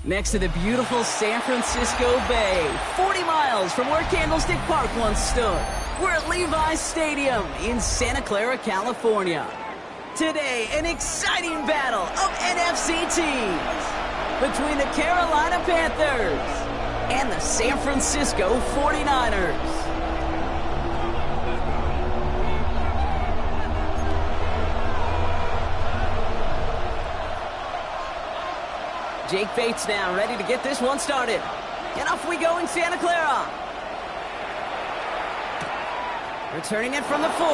next to the beautiful San Francisco Bay, 40 miles from where Candlestick Park once stood. We're at Levi's Stadium in Santa Clara, California. Today, an exciting battle of NFC teams between the Carolina Panthers and the San Francisco 49ers. Jake Bates now ready to get this one started. And off we go in Santa Clara. Returning it from the 4.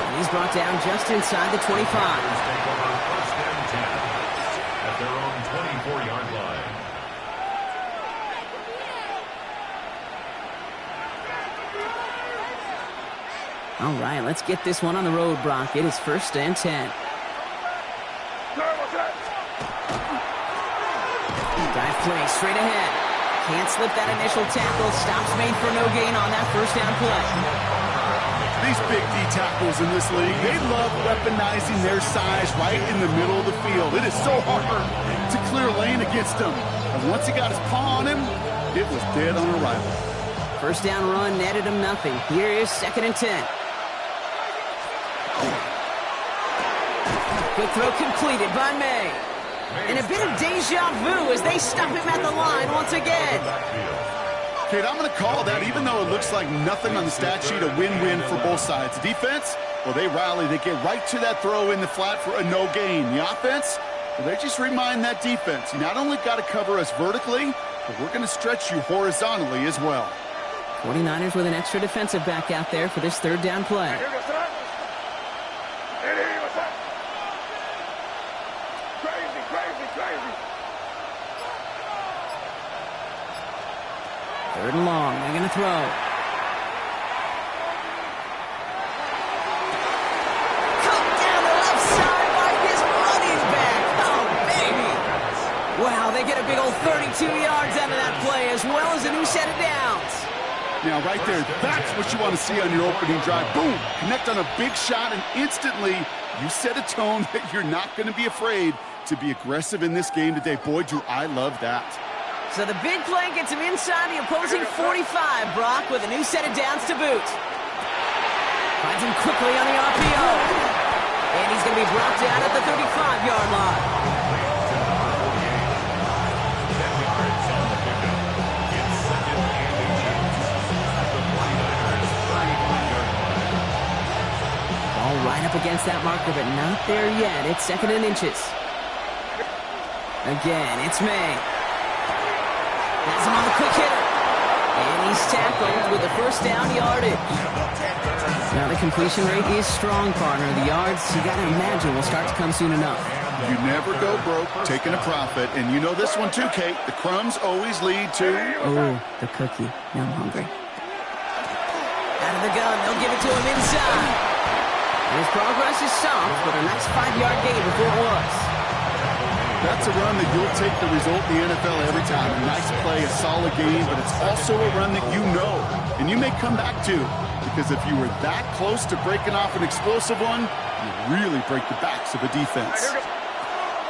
And he's brought down just inside the 25. Take over first and 10 at their own 24-yard line. All right, let's get this one on the road, Brock. It is first and 10. Dive play straight ahead. Can't slip that initial tackle. Stops made for no gain on that first down play. These big D tackles in this league, they love weaponizing their size right in the middle of the field. It is so hard to clear lane against him. And once he got his paw on him, it was dead on arrival. First down run netted him nothing. Here is second and 10. Good throw completed by May. And a bit of deja vu as they stop him at the line once again. Kate, I'm going to call that, even though it looks like nothing on the stat sheet, a win-win for both sides. The defense, well, they rally. They get right to that throw in the flat for a no gain. The offense, well, they just remind that defense, you not only got to cover us vertically, but we're going to stretch you horizontally as well. 49ers with an extra defensive back out there for this third down play. Third and long. They're going to throw. Cut down the left side by his running back. Oh, baby. Wow, they get a big old 32 yards out of that play, as well as a new set of downs. Now, right there, that's what you want to see on your opening drive. Boom! Connect on a big shot, and instantly you set a tone that you're not going to be afraid to be aggressive in this game today. Boy, do I love that. So the big play gets him inside the opposing 45, Brock, with a new set of downs to boot. Finds him quickly on the RPO. And he's going to be brought down at the 35-yard line. All right up against that marker, but not there yet. It's second and inches. Again, it's May. Has him on the quick hitter. And he's tackled with the first down yardage. Now the completion rate is strong, partner. The yards, you got to imagine, will start to come soon enough. You never go broke taking a profit. And you know this one too, Kate. The crumbs always lead to... Oh, the cookie. Now I'm hungry. Out of the gun. They'll give it to him inside. And his progress is soft, but a nice 5-yard gain before it was. That's a run that you'll take the result in the NFL every time. A nice play, a solid game, but it's also a run that you know and you may come back to, because if you were that close to breaking off an explosive one, you really break the backs of a defense.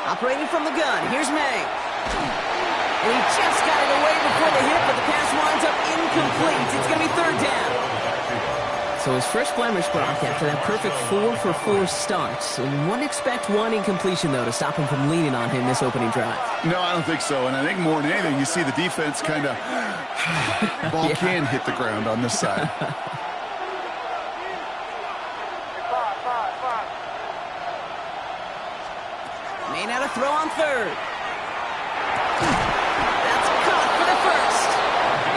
Operating from the gun, here's May. And he just got it away before the hit, but the pass winds up incomplete. It's going to be third down. So his first blemish, Brock, after that perfect 4-for-4 start. And wouldn't expect one incompletion, though, to stop him from leaning on him this opening drive. No, I don't think so. And I think more than anything, you see the defense kind of... ball can hit the ground on this side. May not have throw on third. That's caught for the first.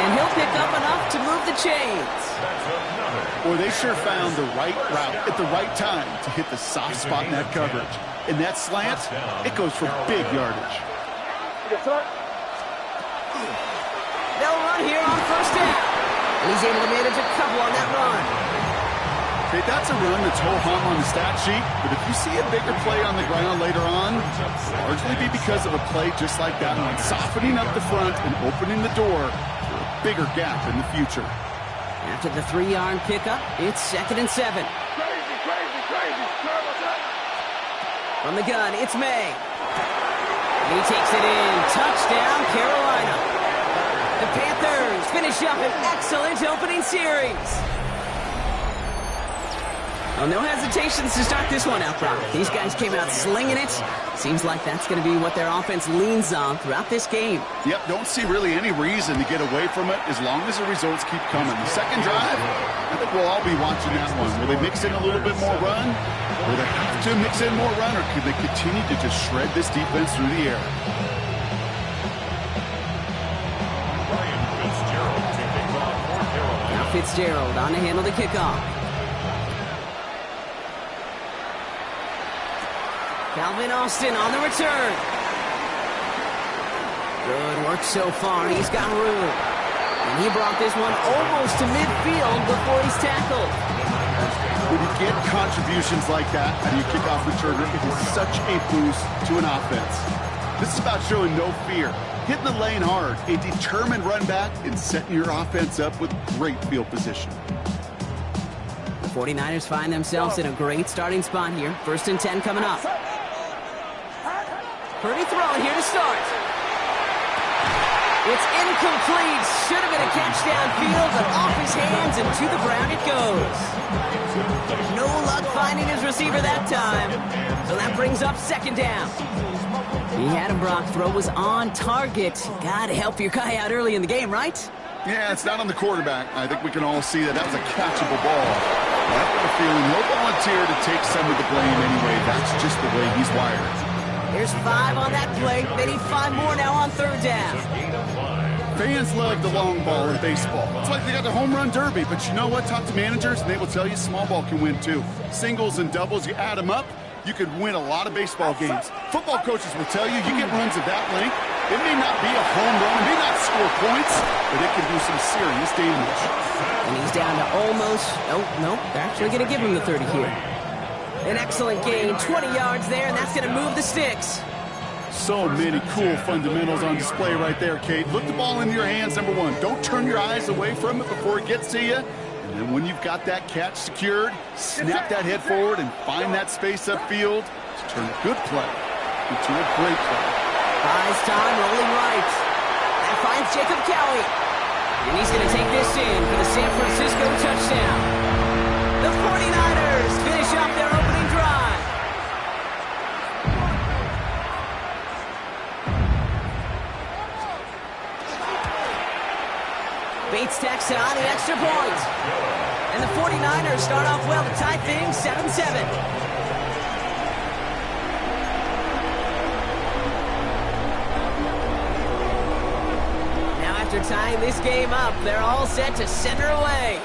And he'll pick up enough to move the chains. Boy, they sure found the right route at the right time to hit the soft spot in that coverage. And that slant, it goes for big yardage. They'll run here on first down. And he's able to manage a couple on that run. Okay, that's a run that's ho-hum on the stat sheet, but if you see a bigger play on the ground later on, it'll largely be because of a play just like that one, softening up the front and opening the door for a bigger gap in the future. After the 3-yard pickup, it's second and 7. Crazy. From the gun, it's May. He takes it in. Touchdown, Carolina. The Panthers finish up an excellent opening series. Well, no hesitations to start this one out, Brock. These guys came out slinging it. Seems like that's going to be what their offense leans on throughout this game. Yep, don't see really any reason to get away from it as long as the results keep coming. The second drive, I think we'll all be watching that one. Will they mix in a little bit more run? Will they have to mix in more run, or could they continue to just shred this defense through the air? Now Fitzgerald on to handle the kickoff. Calvin Austin on the return. Good work so far. He's got room. And he brought this one almost to midfield before he's tackled. When you get contributions like that out of your kickoff returner, it is such a boost to an offense. This is about showing no fear, hitting the lane hard, a determined run back, and setting your offense up with great field position. The 49ers find themselves in a great starting spot here. 1st and 10 coming up. Purdy throwing here to start. It's incomplete. Should have been a catch downfield, but off his hands and to the ground it goes. No luck finding his receiver that time. So that brings up 2nd down. He had him, Brock. Throw was on target. Gotta help your guy out early in the game, right? Yeah, it's not on the quarterback. I think we can all see that was a catchable ball. I've got a feeling no volunteer to take some of the blame anyway. That's just the way he's wired. There's 5 on that play. They need 5 more now on 3rd down. Fans love the long ball in baseball. It's like they got the home run derby, but you know what? Talk to managers, and they will tell you small ball can win too. Singles and doubles, you add them up, you could win a lot of baseball games. Football coaches will tell you, you get runs of that length, it may not be a home run, it may not score points, but it can do some serious damage. And he's down to almost, nope, they're actually going to give him the 30 here. An excellent gain, 20 yards there, and that's going to move the sticks. So many cool fundamentals on display right there, Kate. Look the ball into your hands, number one. Don't turn your eyes away from it before it gets to you. And then when you've got that catch secured, snap that head forward and find that space upfield to turn a good play into a great play. Buys time, rolling right. That finds Jacob Kelly. And he's going to take this in for the San Francisco touchdown. The 49ers finish up their opening drive. Bates tacks on the extra point. And the 49ers start off well to tie things 7-7. Now after tying this game up, they're all set to center away.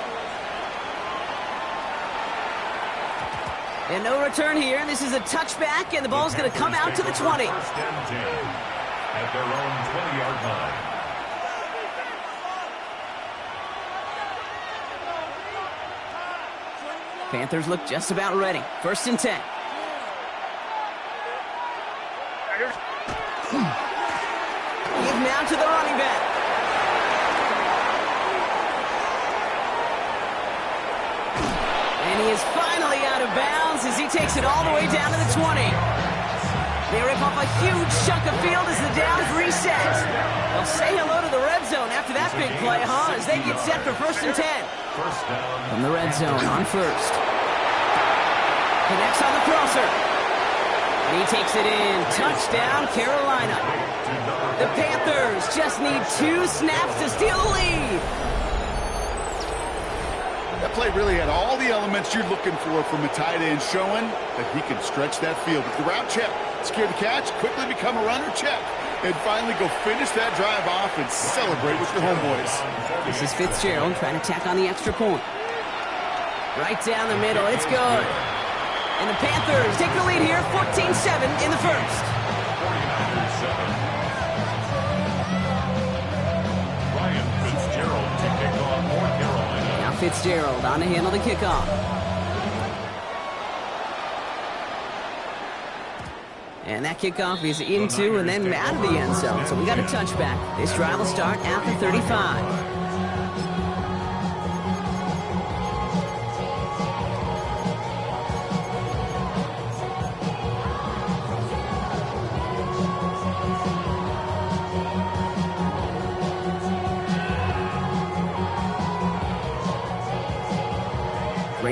And no return here. This is a touchback, and the ball's going to come out to the 20. 1st and 10 at their own 20-yard line. Panthers look just about ready. 1st and 10. Give now to the running back. And he is finally out of bounds as he takes it all the way down to the 20. They rip off a huge chunk of field as the downs reset. They'll say hello to the red zone after that big play, huh? As they get set for 1st and 10. From the red zone on 1st. Connects on the crosser. And he takes it in. Touchdown, Carolina. The Panthers just need 2 snaps to steal the lead. That play really had all the elements you're looking for from a tight end, showing that he can stretch that field. With the route check, secure the catch, quickly become a runner, check. And finally go finish that drive off and celebrate with your homeboys. This is Fitzgerald trying to tack on the extra point. Right down the middle, it's good. And the Panthers take the lead here, 14-7 in the 1st. Now Fitzgerald on to handle the kickoff. And that kickoff is into and then out of the end zone. So we got a touchback. This drive will start at the 35.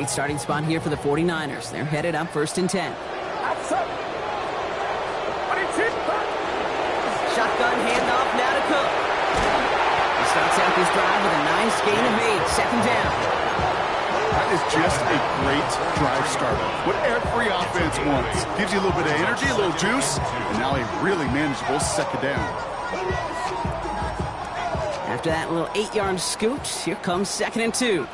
Great starting spot here for the 49ers. They're headed up 1st and 10. Shotgun handoff now to Cook. He starts out this drive with a nice gain of 8. 2nd down. That is just a great drive starter. What every offense wants. Gives you a little bit of energy, a little juice, and now a really manageable 2nd down. After that little 8-yard scoot, here comes 2nd and 2.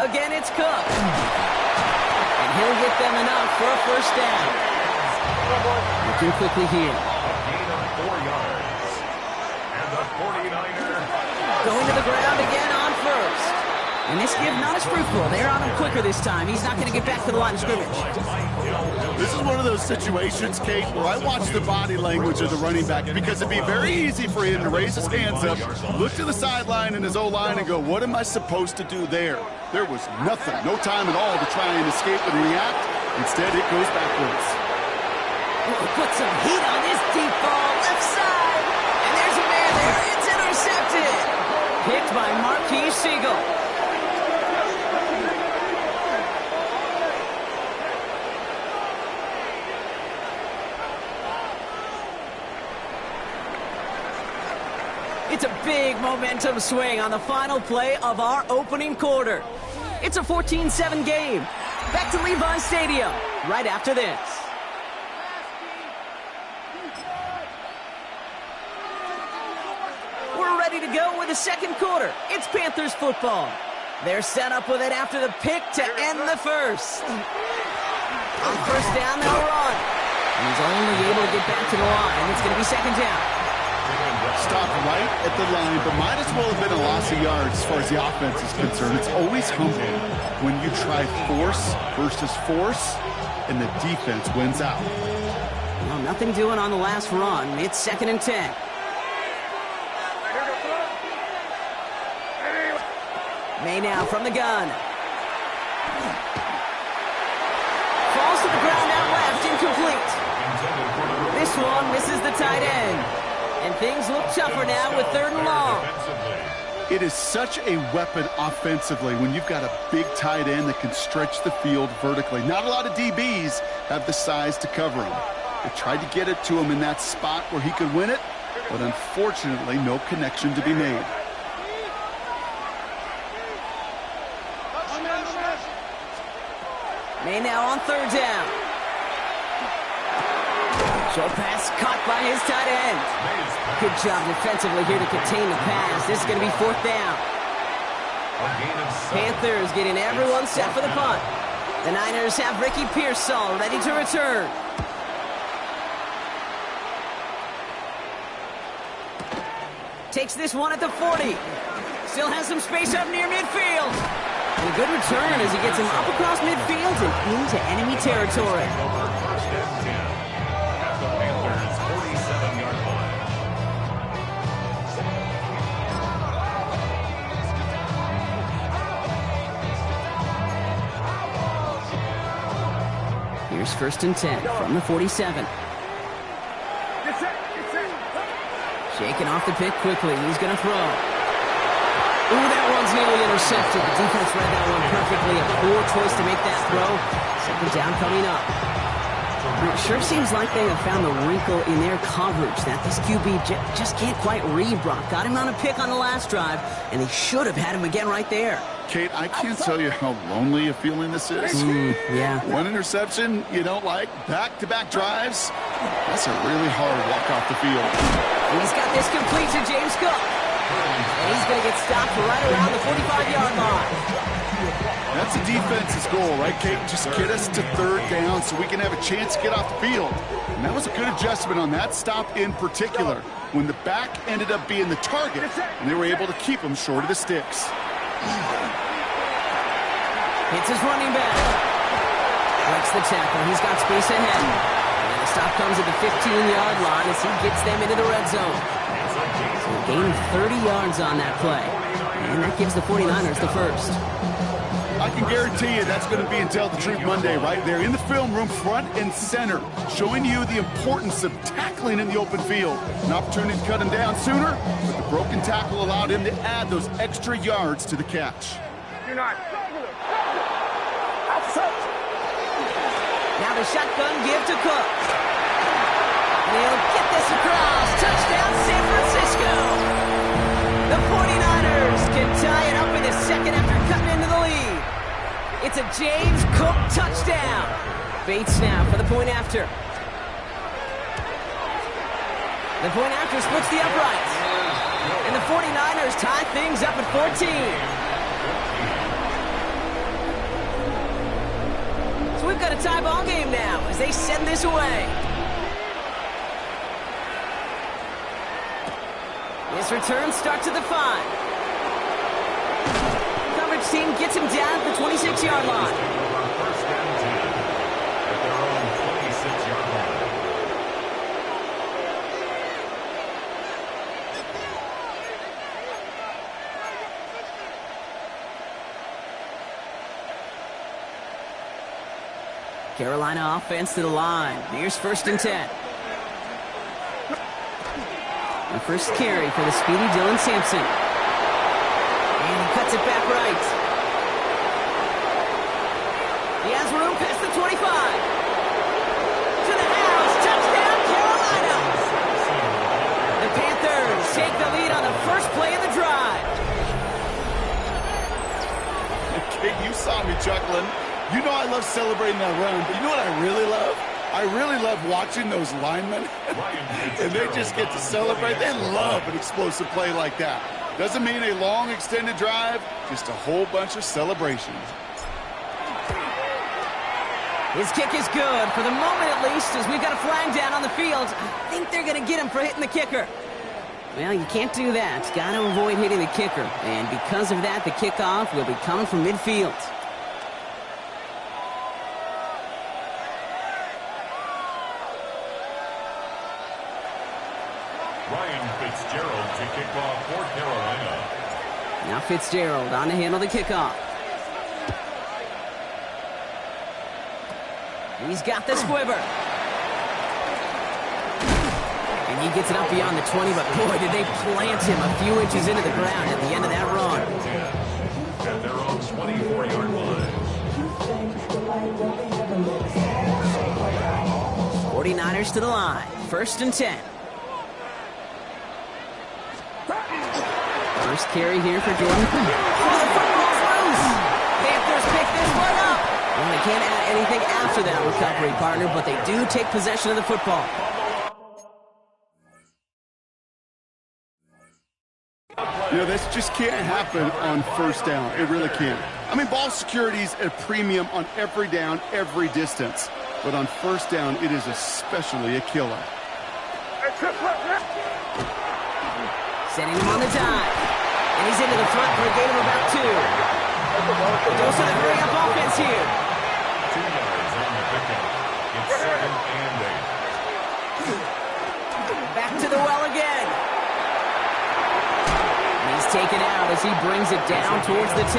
Again, it's Cook. And he'll get them enough for a 1st down. Looking quickly here. A gain of 4 yards. And the 49er. Going to the ground again on 1st. And this give not as fruitful. They're on him quicker this time. He's not going to get back to the line of scrimmage. This is one of those situations, Kate, where I watch the body language of the running back because it'd be very easy for him to raise his hands up, look to the sideline in his O-line and go, what am I supposed to do there? There was nothing, no time at all to try and escape and react. Instead, it goes backwards. Put some heat on this deep ball, left side. And there's a man there. It's intercepted. Picked by Marquise Siegel. It's a big momentum swing on the final play of our opening quarter. It's a 14-7 game. Back to Levi's Stadium right after this. We're ready to go with the 2nd quarter. It's Panthers football. They're set up with it after the pick to end the 1st. On 1st down, they'll run. And he's only able to get back to the line. It's going to be 2nd down. Stopped right at the line, but might as well have been a loss of yards as far as the offense is concerned. It's always humbling when you try force versus force, and the defense wins out. Well, nothing doing on the last run. It's 2nd and 10. May now from the gun. Falls to the ground out left, incomplete. This one misses the tight end. And things look tougher now with 3rd and long. It is such a weapon offensively when you've got a big tight end that can stretch the field vertically. Not a lot of DBs have the size to cover him. They tried to get it to him in that spot where he could win it, but unfortunately no connection to be made. May now on 3rd down. Short pass caught by his tight end. Good job defensively here to contain the pass. This is going to be 4th down. Panthers getting everyone set for the punt. The Niners have Ricky Pearsall ready to return. Takes this one at the 40. Still has some space up near midfield. And a good return as he gets him up across midfield and into enemy territory. Here's 1st and 10 from the 47. Shaking off the pick quickly. He's going to throw. Ooh, that one's nearly intercepted. The defense read that one perfectly. A poor choice to make that throw. 2nd down coming up. It sure seems like they have found the wrinkle in their coverage that this QB just can't quite read Brock. Got him on a pick on the last drive, and they should have had him again right there. Kate, I can't tell you how lonely a feeling this is. Yeah. One interception you don't like, back-to-back drives. That's a really hard walk off the field. He's got this complete to James Cook. And he's going to get stopped right around the 45-yard line. That's the defense's goal, right, Kate? Just get us to 3rd down so we can have a chance to get off the field. And that was a good adjustment on that stop in particular, when the back ended up being the target, and they were able to keep him short of the sticks. Hits his running back. Breaks the tackle. He's got space ahead. And the stop comes at the 15-yard line as he gets them into the red zone. So a gain of 30 yards on that play. And that gives the 49ers the 1st. I can guarantee you that's going to be in Tell the Truth Monday right there in the film room, front and center, showing you the importance of tackling in the open field. An opportunity to cut him down sooner, but the broken tackle allowed him to add those extra yards to the catch. Now the shotgun give to Cook. And he'll get this across. Touchdown, San Francisco. The 49ers can tie it up in the second after cutting into the lead. It's a James Cook touchdown. Bait snap for the point after. The point after splits the uprights. And the 49ers tie things up at 14. So we've got a tie ball game now as they send this away. This return starts at the 5. Coverage team gets him down at the 26-yard line. First down 10 at their own 26-yard line. Carolina offense to the line. Here's 1st and 10. The first carry for the speedy Dylan Sampson. And he cuts it back right. He has room past the 25. To the house. Touchdown, Carolina. The Panthers take the lead on the first play of the drive. Okay, you saw me chuckling. You know I love celebrating that run, but you know what I really love? I really love watching those linemen, and they just get to celebrate. They love an explosive play like that. Doesn't mean a long extended drive, just a whole bunch of celebrations. His kick is good, for the moment at least, as we've got a flag down on the field. I think they're going to get him for hitting the kicker. Well, you can't do that. Got to avoid hitting the kicker, and because of that, the kickoff will be coming from midfield. Fitzgerald to kick off for Carolina. Now Fitzgerald on to handle the kickoff. He's got the squiver. And he gets it up beyond the 20, but boy, did they plant him a few inches into the ground at the end of that run. At their own 24-yard line. 49ers to the line. 1st and 10. First carry here for Jordan. Oh, the football's loose. Panthers pick this one up. Well, they can't add anything after that recovery, partner, but they do take possession of the football. You know, this just can't happen on 1st down. It really can't. I mean, ball security's at a premium on every down, every distance. But on 1st down, it is especially a killer. Setting him on the dive. And he's into the front for a gain of about 2. Goes to the hurry-up offense here. 2 yards on the pickup. It's 2nd and 8. Back to the well again. And he's taken out as he brings it down towards the 10.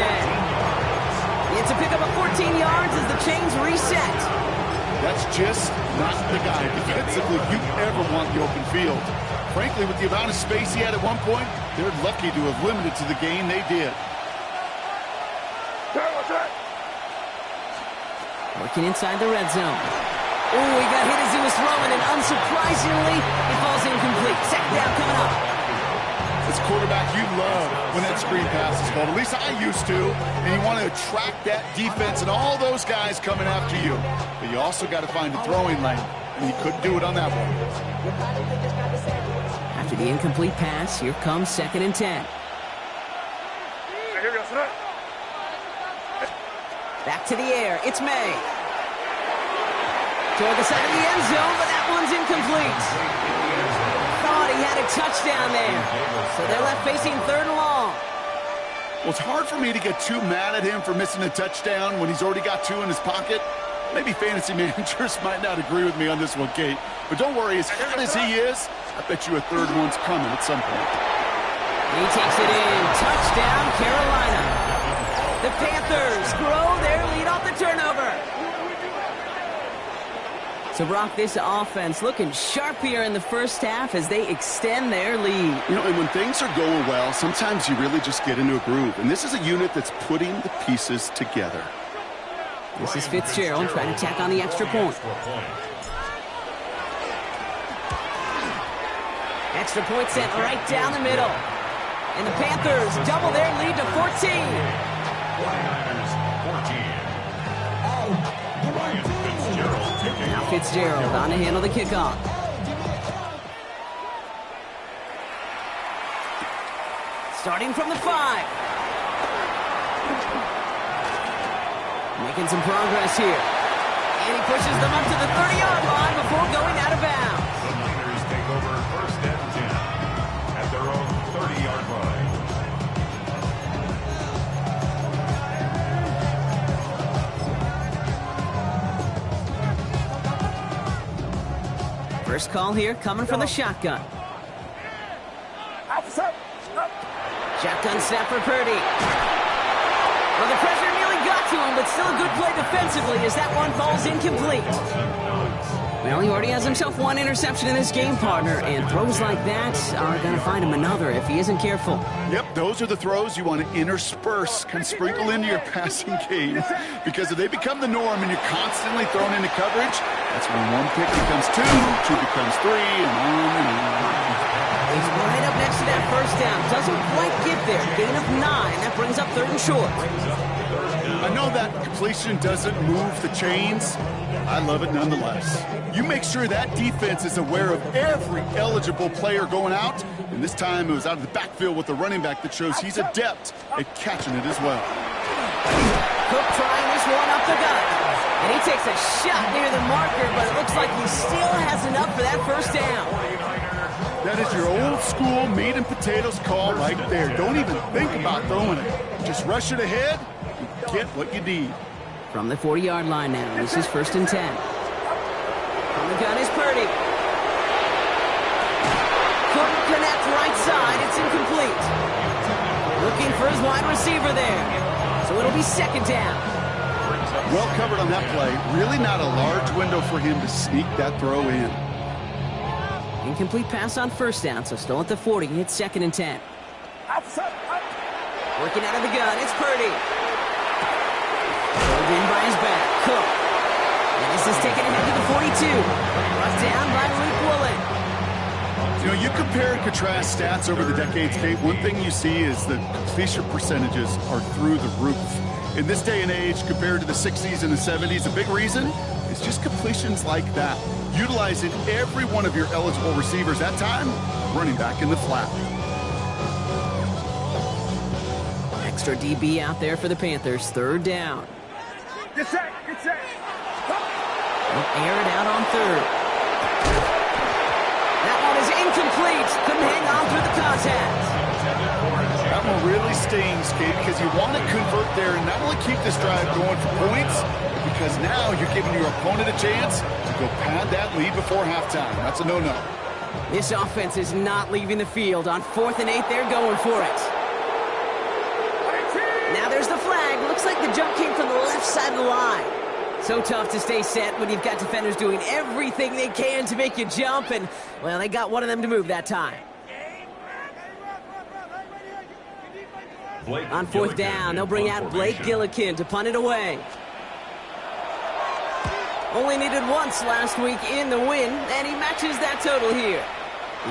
It's a pickup of 14 yards as the chains reset. That's just not the guy defensively you ever want the open field. Frankly, with the amount of space he had at one point, they're lucky to have limited to the gain they did. Working inside the red zone. Oh, he got hit as he was throwing, and unsurprisingly, it falls incomplete. 2nd down coming up. As quarterback, you love when that screen pass is called. At least I used to. And you want to attract that defense and all those guys coming after you. But you also got to find a throwing lane. And he couldn't do it on that one. After the incomplete pass, here comes 2nd and 10. Back to the air. It's May. Toward the side of the end zone, but that one's incomplete. Thought he had a touchdown there. So they're left facing 3rd and long. Well, it's hard for me to get too mad at him for missing a touchdown when he's already got 2 in his pocket. Maybe fantasy managers might not agree with me on this one, Kate. But don't worry, as hot as he is, I bet you a 3rd one's coming at some point. He takes it in. Touchdown, Carolina. The Panthers grow their lead off the turnover. So, Brock, this offense looking sharp here in the first half as they extend their lead. You know, and when things are going well, sometimes you really just get into a groove. And this is a unit that's putting the pieces together. This is Fitzgerald trying to tack on the extra point. Extra point sent right down the middle. And the Panthers double their lead to 14. 14. Now Fitzgerald on to handle the kickoff. Starting from the 5. Making some progress here. And he pushes them up to the 30-yard line before going out of bounds. The Niners take over first and 10 at their own 30-yard line. First call here coming from the shotgun. Shotgun snap for Purdy. Well, the pressure nearly got to him, but still a good play defensively as that one falls incomplete. Well, he already has himself one interception in this game, partner, and throws like that are going to find him another if he isn't careful. Yep, those are the throws you want to intersperse, kind of sprinkle into your passing game, because if they become the norm and you're constantly thrown into coverage, that's when one pick becomes two becomes three, and on and on. He's right up next to that first down. Doesn't quite get there. Gain of 9. That brings up 3rd and short. I know that completion doesn't move the chains. I love it nonetheless. You make sure that defense is aware of every eligible player going out. And this time it was out of the backfield with the running back that shows he's adept at catching it as well. Cook trying this one up the gut. And he takes a shot near the marker, but it looks like he still has enough for that first down. That is your old school meat and potatoes call right there. Don't even think about throwing it. Just rush it ahead and get what you need. From the 40-yard line now, this is 1st and 10. From the gun is Purdy. Couldn't connect right side. It's incomplete. Looking for his wide receiver there. So it'll be 2nd down. Well covered on that play. Really not a large window for him to sneak that throw in. Incomplete pass on 1st down, so still at the 40. It's 2nd and 10. Working out of the gun, it's Purdy. Pulled in by his back, Cook. And this is taken ahead to the 42. Brought down by Luke Woolen. You know, you compare and contrast stats over the decades, Kate. One thing you see is the completion percentages are through the roof. In this day and age, compared to the 60s and the 70s, a big reason is just completions like that. Utilizing every one of your eligible receivers that time, running back in the flat. Extra DB out there for the Panthers. 3rd down. Get set. They'll air it out on 3rd. That one is incomplete. Couldn't hang on through the contact. That one really stings, Kate, because you want to convert there and not only keep this drive going for points, because now you're giving your opponent a chance to go pad that lead before halftime. That's a no-no. This offense is not leaving the field. On 4th and 8, they're going for it. Now there's the flag. Looks like the jump came from the left side of the line. So tough to stay set when you've got defenders doing everything they can to make you jump, and, well, they got one of them to move that time. On 4th down, they'll bring out Blake Gillikin to punt it away. Only needed once last week in the win, and he matches that total here.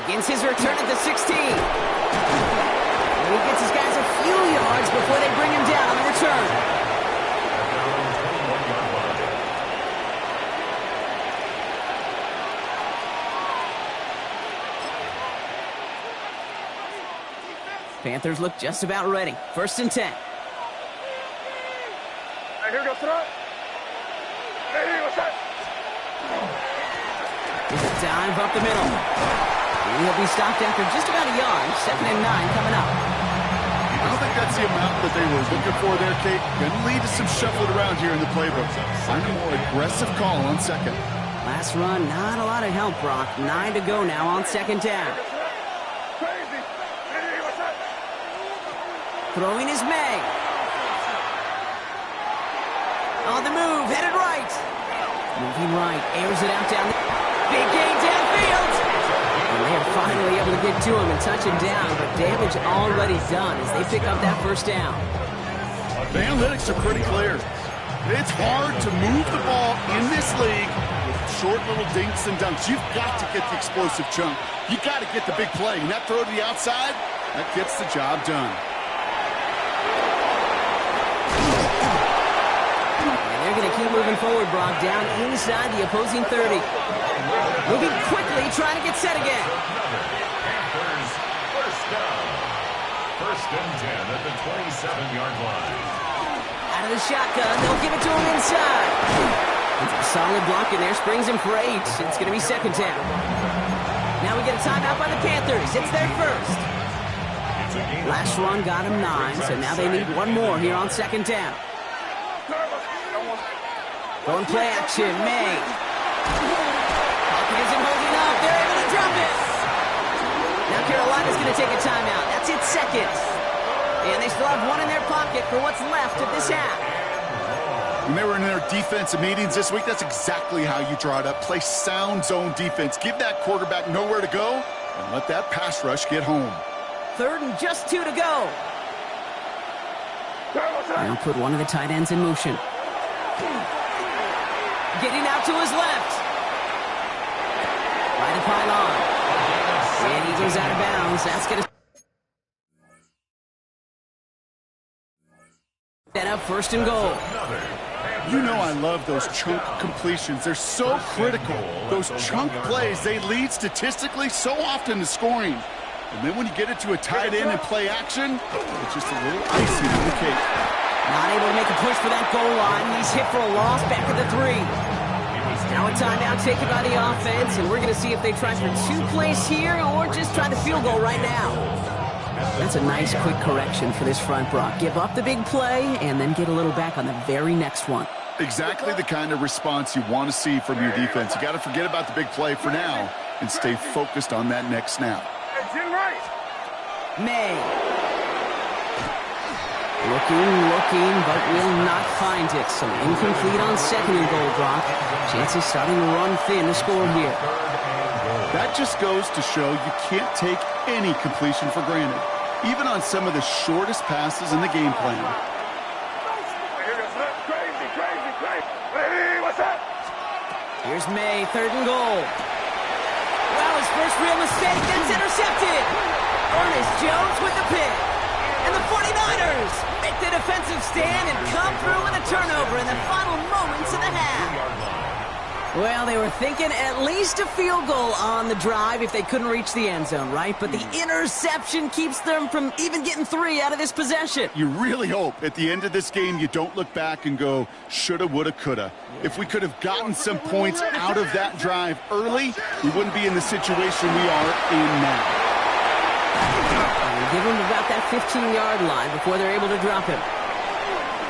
Begins his return at the 16. And he gets his guys a few yards before they bring him down on the return. Panthers look just about ready. 1st and 10. Here goes throw. There's a dive up the middle. And he'll be stopped after just about a yard. 2nd and 9 coming up. I don't think that's the amount that they were looking for there, Kate. Going to lead to some shuffling around here in the playbook. Find a more aggressive call on 2nd. Last run, not a lot of help, Brock. 9 to go now on 2nd down. Throwing is May. On the move, headed right. Moving right, airs it out down. Big gain downfield. And they are finally able to get to him and touch him down, but damage already done as they pick up that first down. The analytics are pretty clear. It's hard to move the ball in this league with short little dinks and dunks. You've got to get the explosive chunk. You've got to get the big play. And that throw to the outside, that gets the job done. And they're going to keep moving forward, Brock, down inside the opposing 30. Moving quickly, trying to get set again. Panthers, first down. First and 10 at the 27-yard line. Out of the shotgun, they'll give it to him inside. Solid block in there, springs him for 8. It's going to be second down. Now we get a timeout by the Panthers. It's their first. Last run got him 9, so now they need one more here on second down. Going play action, May. Pocket isn't holding up. They're able to drop it. Now Carolina's going to take a timeout. That's its second. And they still have one in their pocket for what's left of this half. When they were in their defensive meetings this week, that's exactly how you draw it up. Play sound zone defense. Give that quarterback nowhere to go and let that pass rush get home. Third and just 2 to go. Now put one of the tight ends in motion. Getting out to his left. Right to pylon. And he goes out of bounds. That's going to set up first and goal. You know I love those chunk completions. They're so critical. Those chunk plays, they lead statistically so often to scoring. And then when you get it to a tight end and play action, it's just a little icing on the cake. Not able to make a push for that goal line. He's hit for a loss back at the 3. Now a timeout taken by the offense, and we're going to see if they try for 2 plays here or just try the field goal right now. That's a nice quick correction for this front, Brock. Give up the big play and then get a little back on the very next one. Exactly the kind of response you want to see from your defense. You got to forget about the big play for now and stay focused on that next snap. May. Looking, but will not find it. So incomplete on second and goal, Brock. Chances starting to run thin to score here. That just goes to show you can't take any completion for granted, even on some of the shortest passes in the game plan. Here's May, third and goal. Well, his first real mistake, that's intercepted. Ernest Jones with the pick. And the 49ers make the defensive stand and come through with a turnover in the final moments of the half. Well, they were thinking at least a field goal on the drive if they couldn't reach the end zone, right? But the interception keeps them from even getting 3 out of this possession. You really hope at the end of this game you don't look back and go, shoulda, woulda, coulda. If we could have gotten some points out of that drive early, we wouldn't be in the situation we are in now. And give them about that 15-yard line before they're able to drop him.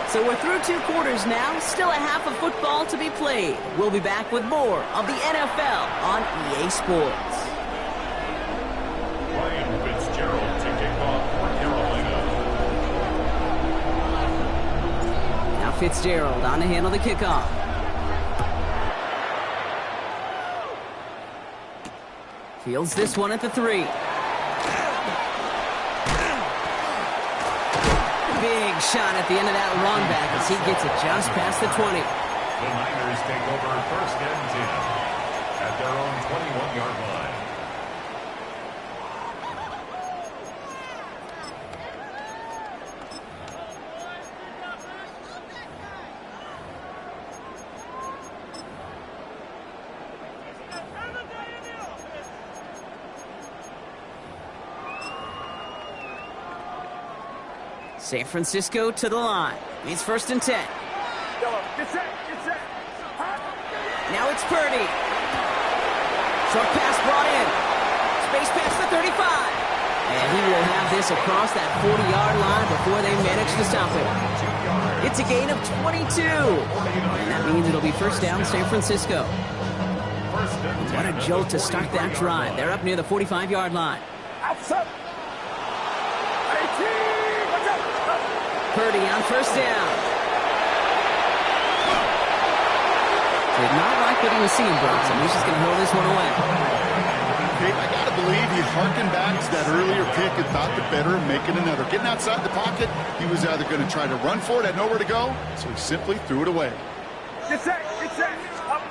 So we're through 2 quarters now, still a half of football to be played. We'll be back with more of the NFL on EA Sports. Ryan Fitzgerald to kick off for Carolina. Now Fitzgerald on to handle the kickoff. Fields this one at the 3. Big shot at the end of that run back as he gets it just past the 20. The Niners take over first and 10 at their own 21-yard line. San Francisco to the line. It's first and 10. Now it's Purdy. Short pass brought in. Space past the 35. And he will have this across that 40-yard line before they manage to stop it. It's a gain of 22. And that means it'll be first down San Francisco. What a jolt to start that drive. They're up near the 45-yard line. Purdy on first down. Did not like what he was seeing, Brock, so he's just going to throw this one away. Kate, I got to believe he harkened back to that earlier pick and thought the better of making another. Getting outside the pocket, he was either going to try to run for it, had nowhere to go, so he simply threw it away. Get set. Up.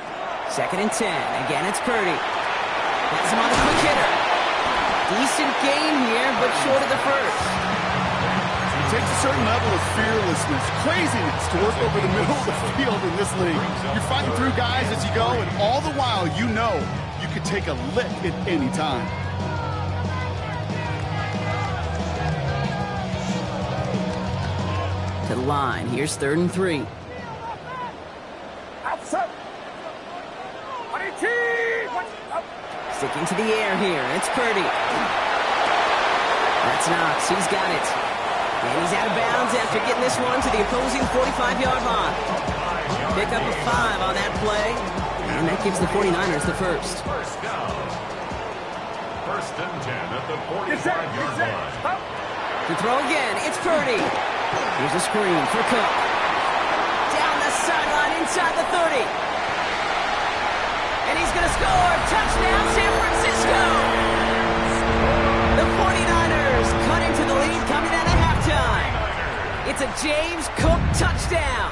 2nd and 10. Again, it's Purdy. Has him on a quick hitter. Decent gain here, but short of the first. It takes a certain level of fearlessness, craziness to work over the middle of the field in this league. You're fighting through guys as you go, and all the while you know you could take a lick at any time. To the line. Here's 3rd and 3. Outside. 22. Up. Sticking to the air here. It's Purdy. That's Knox. He's got it. And he's out of bounds after getting this one to the opposing 45-yard line. Pick up a 5 on that play. And that gives the 49ers the first. First down. 1st and 10 at the 45-yard line. To throw again, it's Purdy. Here's a screen for Cook. Down the sideline inside the 30. And he's going to score. Touchdown, San Francisco. The 49ers cut into the lead coming out of halftime. It's a James Cook touchdown.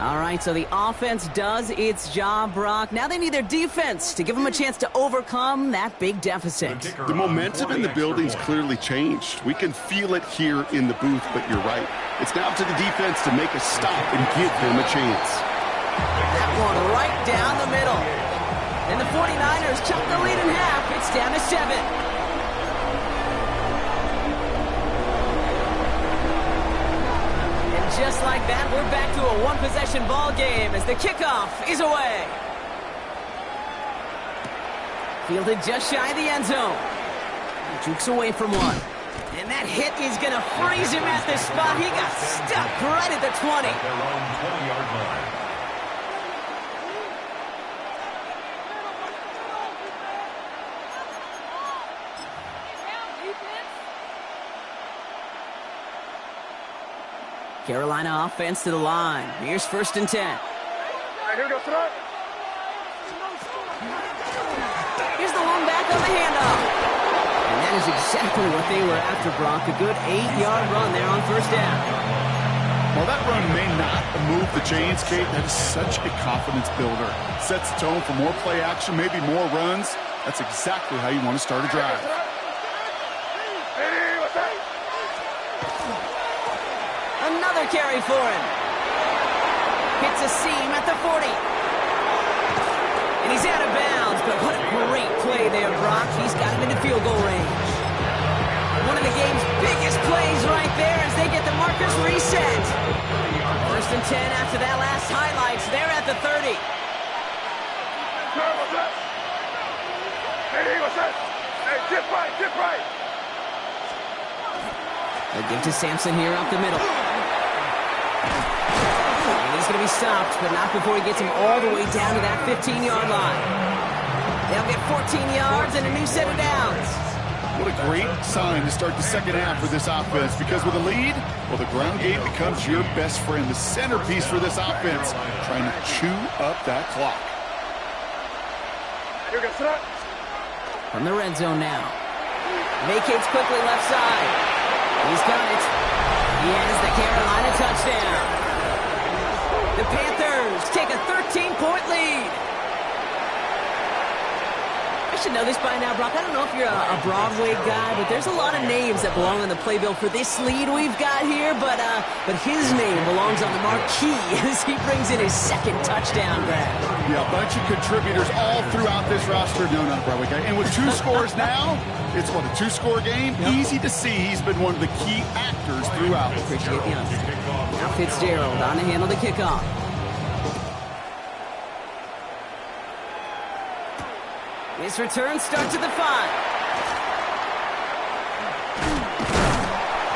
All right, so the offense does its job, Brock. Now they need their defense to give them a chance to overcome that big deficit. The momentum in the building's clearly changed. We can feel it here in the booth, but you're right. It's now up to the defense to make a stop and give them a chance. That one right down the middle. And the 49ers chop the lead in half. It's down to 7. And just like that, we're back to a one-possession ball game as the kickoff is away. Fielded just shy of the end zone. Jukes away from one. And that hit is going to freeze him at this spot. He got stuck right at the 20. At their own 20-yard line. Carolina offense to the line. Here's 1st and 10. Here goes throw. Here's the one back on the handoff. And that is exactly what they were after, Brock. A good 8-yard run there on 1st down. While that run may not move the chains, Kate, that is such a confidence builder. Sets the tone for more play action, maybe more runs. That's exactly how you want to start a drive. Another carry for him. Hits a seam at the 40. And he's out of bounds, but what a great play there, Brock. He's got him into field goal range. One of the game's biggest plays right there as they get the markers reset. 1st and 10 after that last highlights. They're at the 30. Hey, dip right. They give to Sampson here up the middle. And he's going to be stopped, but not before he gets him all the way down to that 15-yard line. They'll get 14 yards and a new set of downs. What a great sign to start the second half for this offense, because with a lead, well, the ground game becomes your best friend, the centerpiece for this offense, trying to chew up that clock. Here goes throw. From the red zone now. Vacates quickly left side. He's got it. He has the Carolina touchdown. The Panthers take a 13-point lead. I should know this by now, Brock. I don't know if you're a Broadway guy, but there's a lot of names that belong on the playbill for this lead we've got here, but his name belongs on the marquee as he brings in his 2nd touchdown grab. Yeah, a bunch of contributors all throughout this roster. No, not a Broadway guy. And with 2 scores now, it's what, a 2-score game? Yep. Easy to see he's been one of the key actors throughout. Appreciate the honesty. Now Fitzgerald on to handle the kickoff. His return starts at the 5.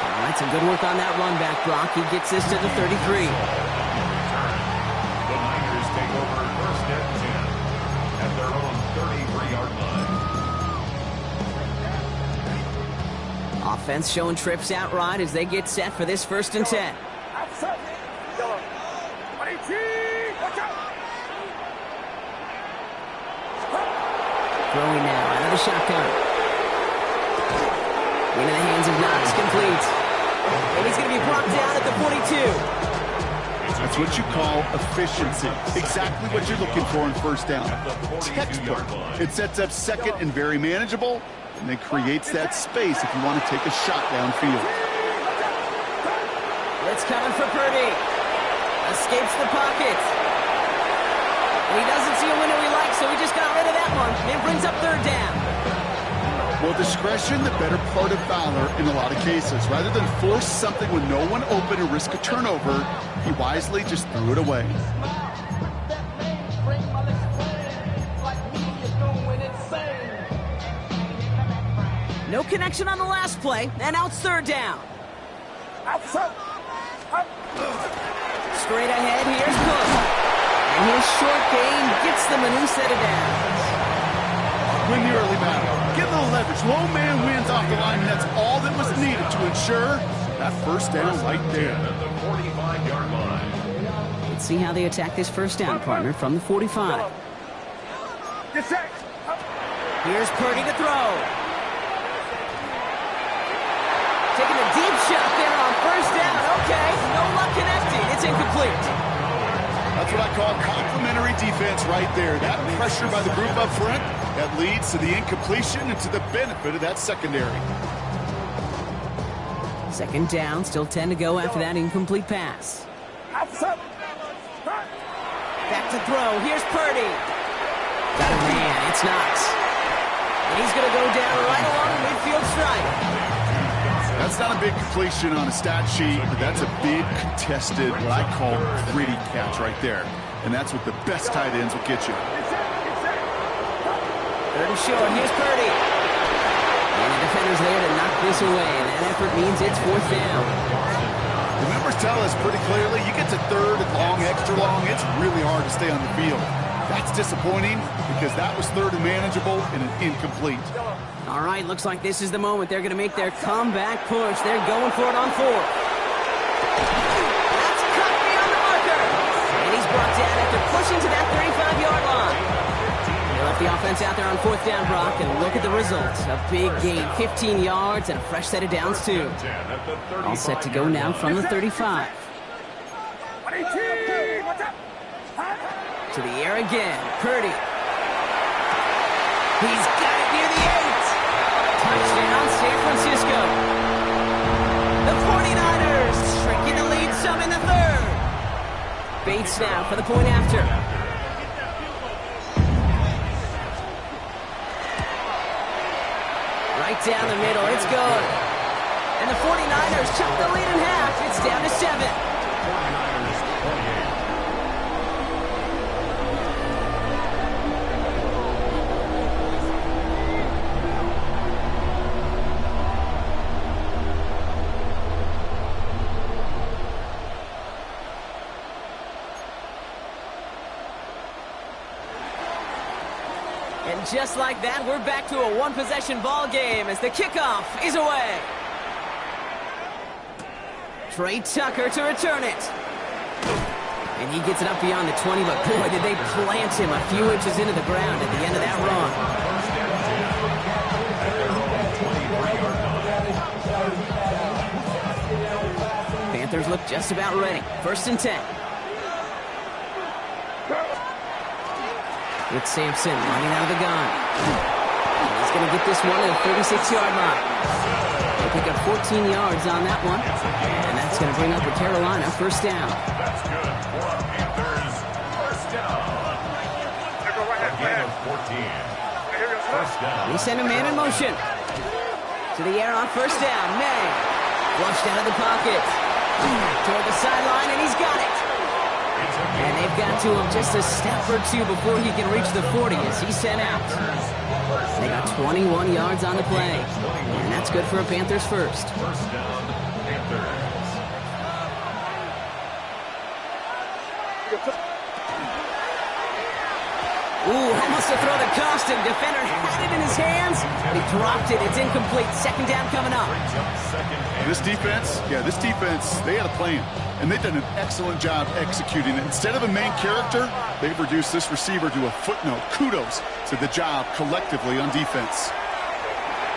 All right, some good work on that run back, Brock. He gets this to the 33. The Niners take over 1st and 10 at their own 33-yard line. Offense showing trips out right as they get set for this 1st and 10. Outside. 22. Throwing now out of the shotgun. Into the hands of Knox, complete. And he's going to be brought down at the 42. That's what you call efficiency. Exactly what you're looking for in first down. Textbook. It sets up second and very manageable, and then creates that space if you want to take a shot downfield. It's coming for Purdy. Escapes the pocket. He doesn't see a window he likes, so he just got rid of that one. It brings up third down. Well, discretion, the better part of valor in a lot of cases. Rather than force something with no one open and risk a turnover, he wisely just threw it away. No connection on the last play, and now it's third down. Straight ahead, here's Cook. And his short game gets them a new set of downs. Win the early battle. Get a little leverage. Low man wins off the line, and that's all that was needed to ensure that first down right there. At the 45-yard line. Let's see how they attack this first down, partner, from the 45. Get set. Here's Purdy to throw. Taking a deep shot there on first down. Okay, no luck connecting. It's incomplete. That's what I call complementary defense right there. That pressure by the group up front, that leads to the incompletion and to the benefit of that secondary. Second down, still 10 to go after that incomplete pass. Back to throw. Here's Purdy. Got a man. It's Knox. And he's going to go down right along the midfield stripe. That's not a big completion on a stat sheet, but that's a big contested, what I call gritty catch right there. And that's what the best tight ends will get you. Third and short. Here's Purdy. And the defender's there to knock this away. And that effort means it's fourth down. The numbers tell us pretty clearly, you get to third and long, extra long, it's really hard to stay on the field. That's disappointing because that was third and manageable and an incomplete. All right, looks like this is the moment they're going to make their comeback push. They're going for it on fourth. That's cut beyond the marker. And he's brought down after pushing to that 35-yard line. They left the offense out there on fourth down, Brock, and look at the results. A big gain, 15 yards, and a fresh set of downs, too. All set to go now from the 35. To the air again, Purdy. He's got it near the 8. Touchdown, San Francisco. The 49ers shrinking the lead some in the third. Bates now for the point after. Right down the middle, it's good. And the 49ers chop the lead in half. It's down to 7. And just like that, we're back to a one-possession ball game as the kickoff is away. Trey Tucker to return it. And he gets it up beyond the 20, but boy, did they plant him a few inches into the ground at the end of that run. Panthers look just about ready. First and 10. It's Sampson running out of the gun. And he's going to get this one at the 36-yard line. They pick up 14 yards on that one. And that's going to bring up the Carolina first down. That's good for a Panthers first down. Again of 14. First down. They send a man in motion. To the air on first down. May. Flushed out of the pocket. Toward the sideline, and he's got it. And they've got to him just a step or two before he can reach the 40 as he's sent out. They got 21 yards on the play. And that's good for a Panthers first. First down, Panthers. Ooh, almost a throw that cost him. Defender had it in his hands, but he dropped it. It's incomplete. Second down coming up. This defense, they had a plan, and they've done an excellent job executing it. Instead of a main character, they've reduced this receiver to a footnote. Kudos to the job collectively on defense.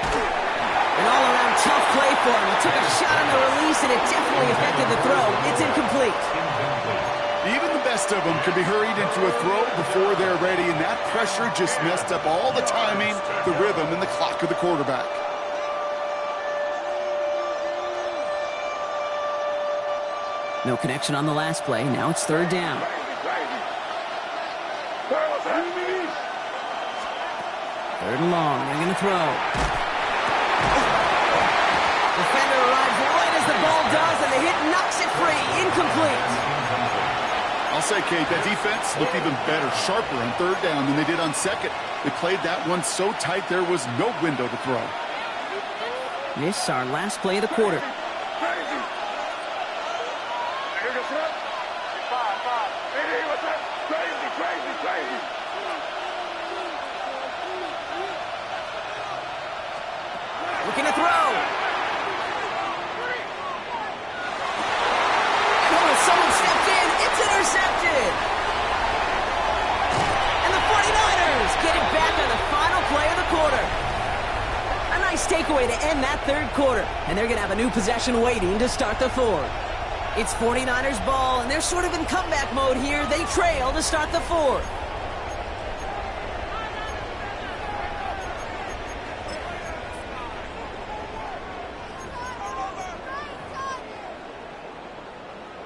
An all-around tough play for him. He took a shot on the release, and it definitely affected the throw. It's incomplete. Even the best of them could be hurried into a throw before they're ready, and that pressure just messed up all the timing, the rhythm, and the clock of the quarterback. No connection on the last play. Now it's third down. Third and long. They're going to throw. Defender arrives right as the ball does, and the hit knocks it free. Incomplete. I'll say, Kate, that defense looked even better, sharper on third down than they did on second. They played that one so tight there was no window to throw. This is our last play of the quarter. Looking to throw. Someone stepped in. It's intercepted. And the 49ers get it back on the final play of the quarter. A nice takeaway to end that third quarter. And they're going to have a new possession waiting to start the fourth. It's 49ers ball, and they're sort of in comeback mode here. They trail to start the fourth.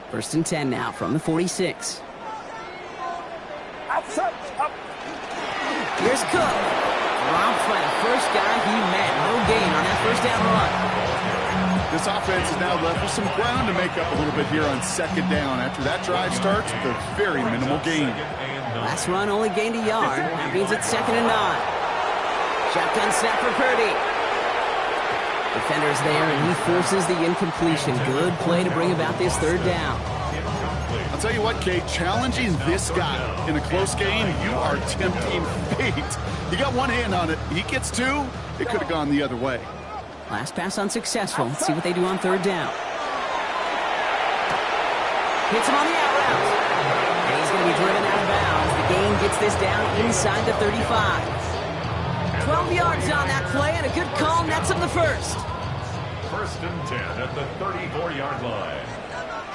First and 10 now from the 46. Here's Cook. Dropped by the first guy he met. No gain on that first down run. This offense is now left with some ground to make up a little bit here on second down. After that drive starts with a very minimal gain. Last run only gained a yard. That means it's 2nd and 9. Shotgun snap for Purdy. Defender's there, and he forces the incompletion. Good play to bring about this third down. I'll tell you what, Kate, challenging this guy in a close game, you are tempting fate. You got one hand on it. He gets two. It could have gone the other way. Last pass unsuccessful. Let's see what they do on third down. Hits him on the out route. And he's going to be driven out of bounds. The gain gets this down inside the 35. 12 yards on that play, and a good call nets him the first. First and 10 at the 34-yard line.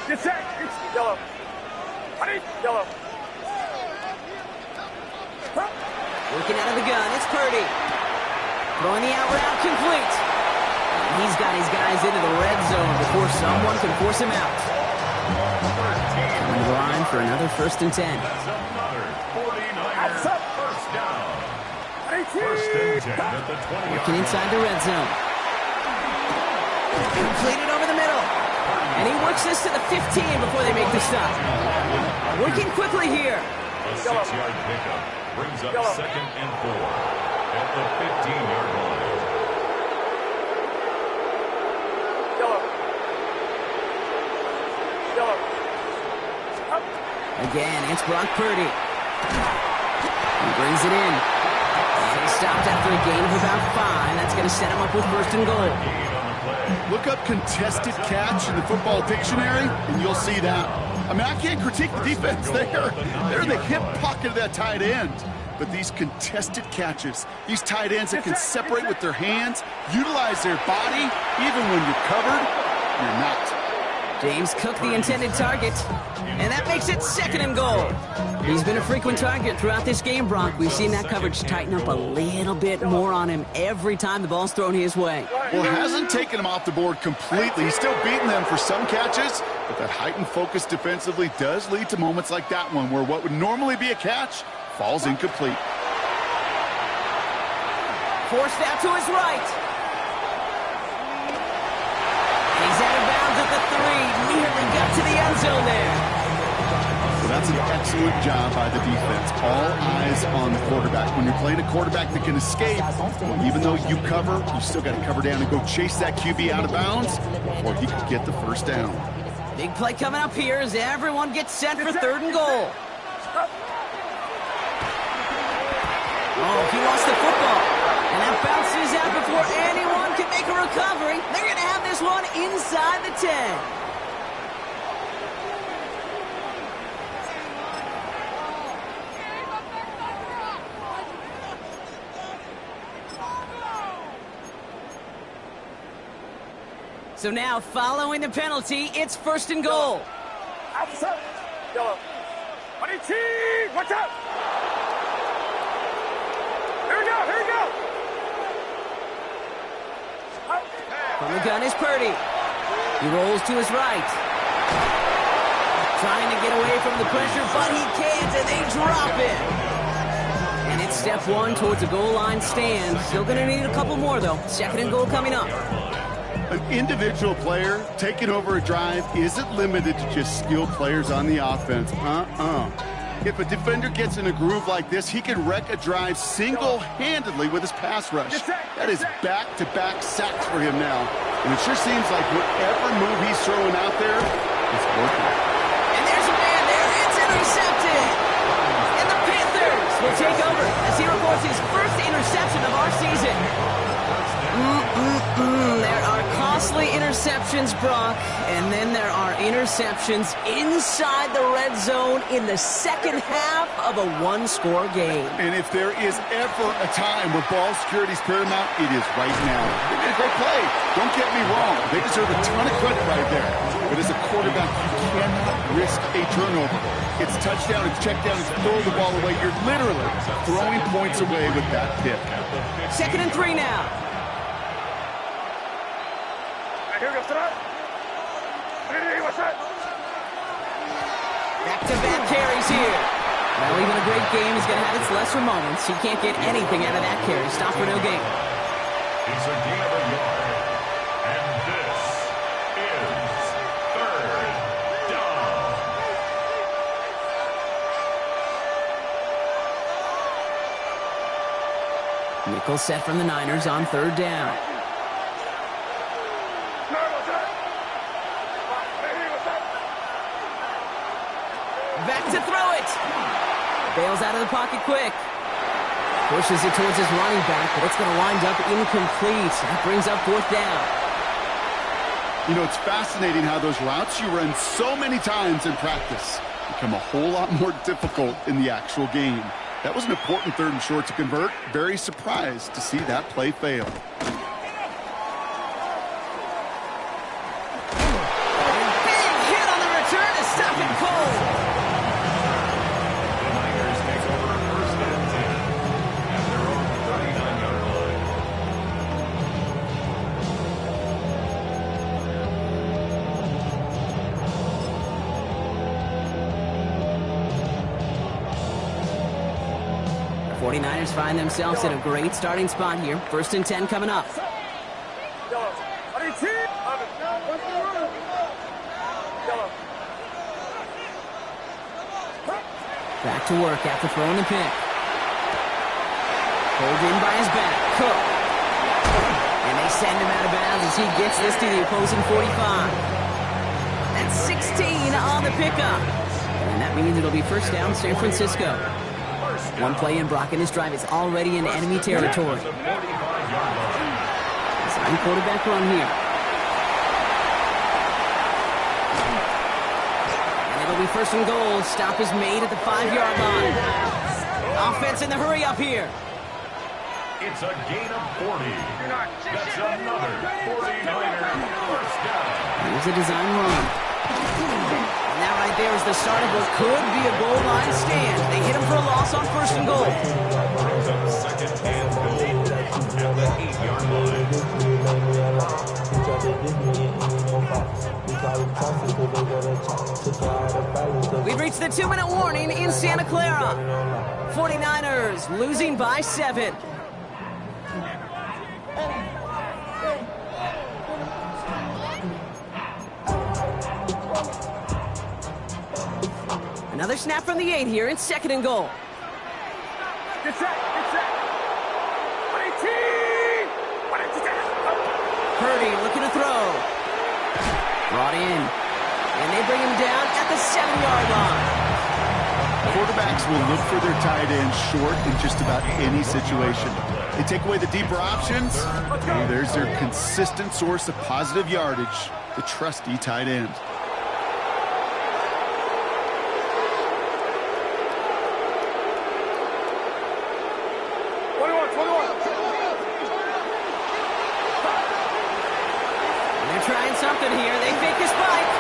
Get set. It's yellow. I need yellow. Working out of the gun, it's Purdy. Throwing the out route complete. And he's got his guys into the red zone before someone can force him out. Coming to the line for another first and 10. That's another 49ers first down. First and 10 at the 20. Working inside the red zone. Completed over the middle. And he works this to the 15 before they make the stop. Working quickly here. A 6-yard pickup brings up 2nd and 4 at the 15-yard line. Again, it's Brock Purdy. He brings it in. And he's stopped after a gain of about 5. That's going to set him up with first and goal. Look up contested catch in the football dictionary, and you'll see that. I mean, I can't critique the defense there. They're in the hip pocket of that tight end. But these contested catches, these tight ends that can separate with their hands, utilize their body, even when you're covered, you're not. James Cook, the intended target. And that makes it 2nd and goal. He's been a frequent target throughout this game, Brock. We've seen that coverage tighten up a little bit more on him every time the ball's thrown his way. Well, it hasn't taken him off the board completely. He's still beating them for some catches, but that heightened focus defensively does lead to moments like that one where what would normally be a catch falls incomplete. Forced out to his right. He's out of bounds at the 3. Nearly got to the end zone there. So that's an excellent job by the defense. All eyes on the quarterback. When you're playing a quarterback that can escape, well, even though you cover, you still got to cover down and go chase that QB out of bounds before he can get the first down. Big play coming up here as everyone gets set for 3rd and goal. Oh, he lost the football. And that bounces out before anyone can make a recovery. They're going to have this one inside the 10. So now, following the penalty, it's first and goal. Outside. Yellow. Watch out. Here we go. From the gun is Purdy. He rolls to his right. Trying to get away from the pressure, but he can't, and they drop it. And it's step one towards a goal line stand. Still going to need a couple more, though. Second and goal coming up. An individual player taking over a drive isn't limited to just skilled players on the offense. If a defender gets in a groove like this, he can wreck a drive single-handedly with his pass rush. That is back-to-back sacks for him now. And it sure seems like whatever move he's throwing out there is working. And there's a man there. It's intercepted. And the Panthers will take over as he reports his first interception of our season. There are costly interceptions, Brock, and then there are interceptions inside the red zone in the second half of a one-score game. And if there is ever a time where ball security is paramount, it is right now. They made a great play. Don't get me wrong. They deserve a ton of credit right there. But as a quarterback, you cannot risk a turnover. It's touchdown, it's check down, it's throw the ball away. You're literally throwing points away with that pick. Second and 3 now. Back-to-back carries here. Well, even a great game is going to have its lesser moments. He can't get anything out of that carry. Stop for no gain. It's a gain of a yard. And this is third down. Nickel set from the Niners on third down. Back to throw it. Bails out of the pocket quick. Pushes it towards his running back, but it's going to wind up incomplete. That brings up fourth down. You know, it's fascinating how those routes you run so many times in practice become a whole lot more difficult in the actual game. That was an important third and short to convert. Very surprised to see that play fail. Big hit on the return to stop it cold. The 49ers find themselves in a great starting spot here. First and 10 coming up. Back to work after throwing the pick. Pulled in by his back. Cook. And they send him out of bounds as he gets this to the opposing 45. That's 16 on the pickup. And that means it'll be first down San Francisco. One play in, Brock, and his drive is already in enemy territory. Design quarterback run here. And it'll be first and goal. Stop is made at the 5-yard line. Offense in the hurry up here. It's a gain of 40. That's another 49er first down. Here's a design run. And that right there is the start of what could be a goal line stand. They hit him for a loss on first and goal. Brings up second and goal at the 8-yard line. We've reached the 2-minute warning in Santa Clara. 49ers losing by 7. Another snap from the 8 here. It's second and goal. Good set. Purdy looking to throw. Brought in. And they bring him down at the 7-yard line. Quarterbacks will look for their tight end short in just about any situation. They take away the deeper options, and there's their consistent source of positive yardage, the trusty tight end. They're trying something here. They fake a spike.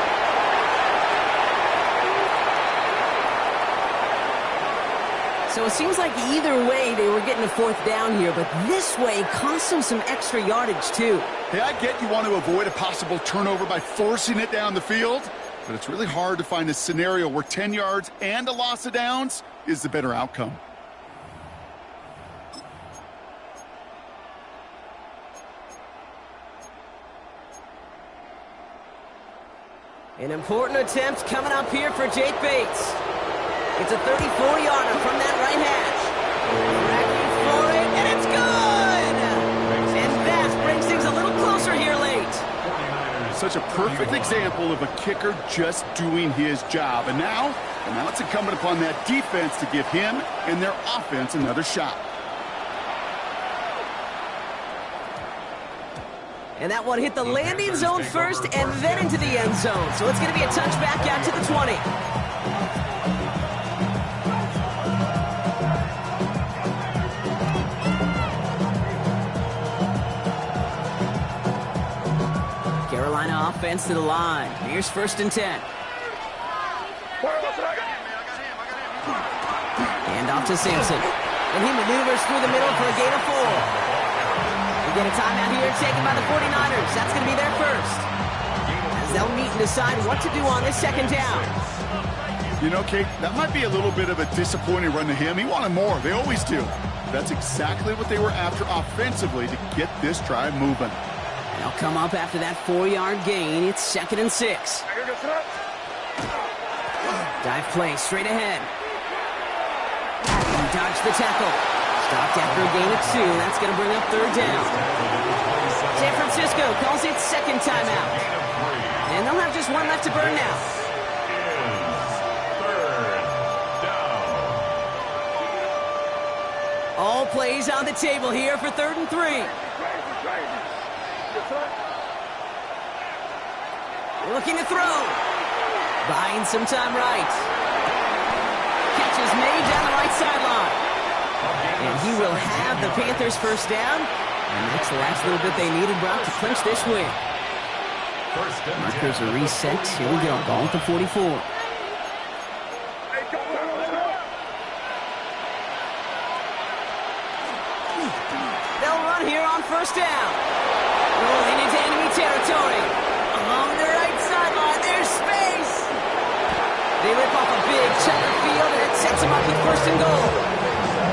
So it seems like either way they were getting a fourth down here, but this way cost them some extra yardage too. Hey, I get you want to avoid a possible turnover by forcing it down the field, but it's really hard to find a scenario where 10 yards and a loss of downs is the better outcome. An important attempt coming up here for Jake Bates. It's a 34-yarder from that right hash. Tracking for it, and it's good! And that brings things a little closer here late. Such a perfect example of a kicker just doing his job. And now it's incumbent upon that defense to give him and their offense another shot. And that one hit the landing zone first and then into the end zone. So it's going to be a touchback out to the 20. Carolina offense to the line. Here's 1st and 10. Hand off to Sampson. And he maneuvers through the middle for a gain of 4. We get a timeout here taken by the 49ers. That's going to be their first. As they'll meet and decide what to do on this 2nd down. You know, Kate, that might be a little bit of a disappointing run to him. He wanted more. They always do. That's exactly what they were after offensively to get this drive moving. They'll come up after that 4-yard gain. It's 2nd and 6. Dive play straight ahead. And dodge the tackle. Stopped after a gain of 2. That's going to bring up 3rd down. San Francisco calls it 2nd timeout. And they'll have just one left to burn now. All plays on the table here for 3rd and 3. Looking to throw. Buying some time right. Catch is made down the right sideline. And he will have the Panthers' 1st down. And that's the last little bit they needed, Brock, to clinch this win. Markers are reset. Here we go. Ball at the 44. They'll run here on 1st down. Rolling into enemy territory. Along the right sideline, there's space. They rip off a big chunk of field, and it sets them up with 1st and goal.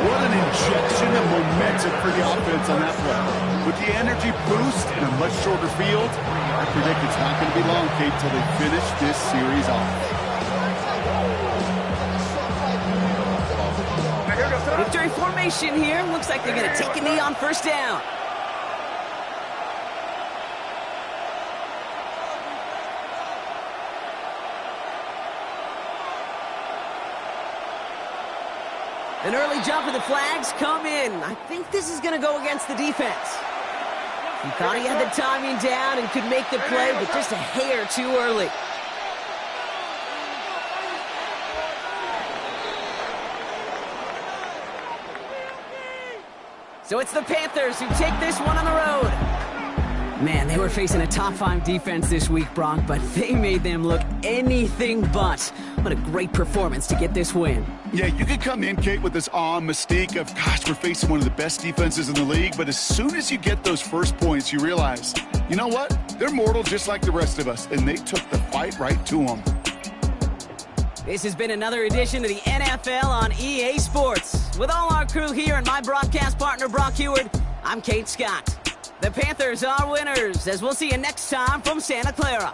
What an injection of momentum for the offense on that play. With the energy boost and a much shorter field, I predict it's not going to be long, Kate, till they finish this series off. Victory formation here. Looks like they're going to take a knee on 1st down. An early jump of the flags come in. I think this is going to go against the defense. He thought he had the timing down and could make the play, but just a hair too early. So it's the Panthers who take this one on the road. Man, they were facing a top 5 defense this week, Brock, but they made them look anything but. What a great performance to get this win. Yeah, you could come in, Kate, with this awe and mystique of, gosh, we're facing one of the best defenses in the league, but as soon as you get those first points, you realize, you know what? They're mortal just like the rest of us, and they took the fight right to them. This has been another edition of the NFL on EA Sports. With all our crew here and my broadcast partner, Brock Heward, I'm Kate Scott. The Panthers are winners, as we'll see you next time from Santa Clara.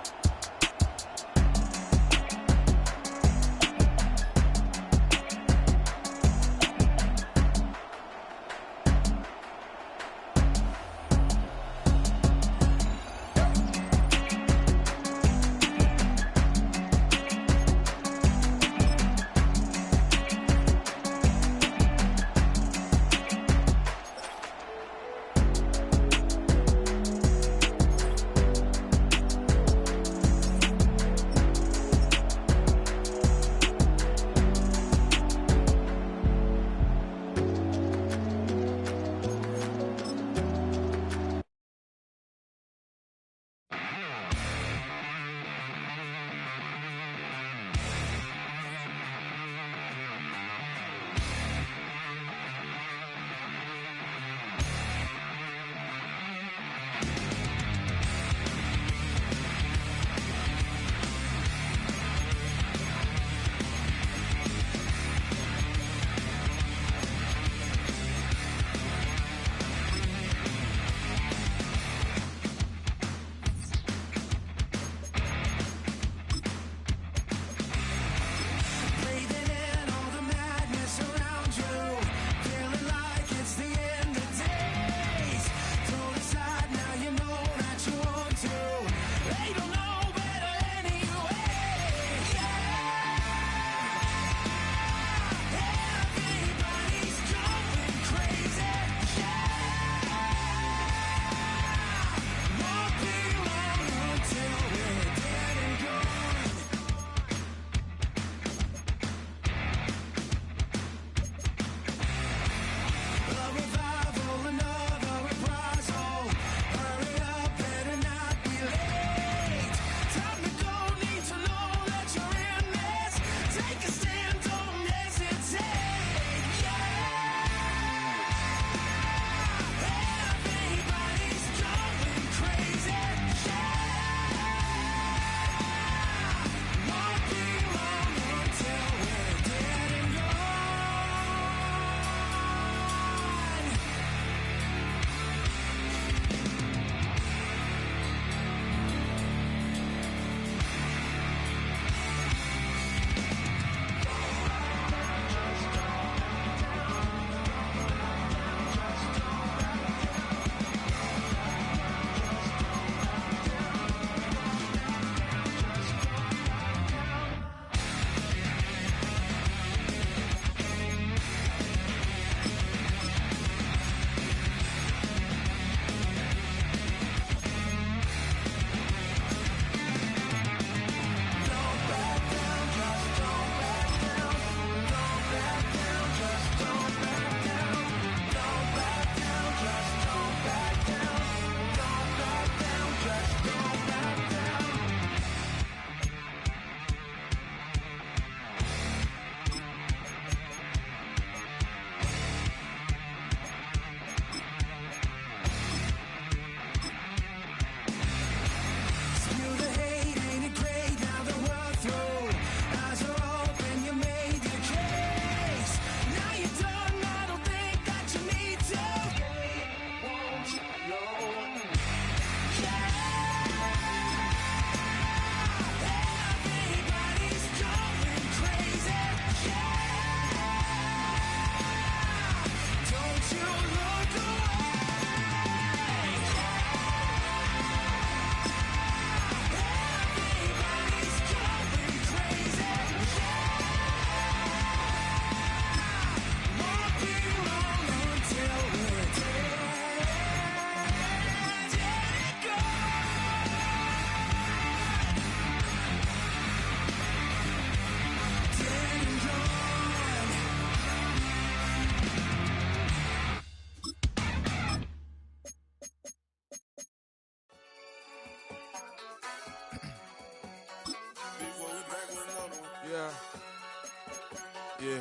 Yeah.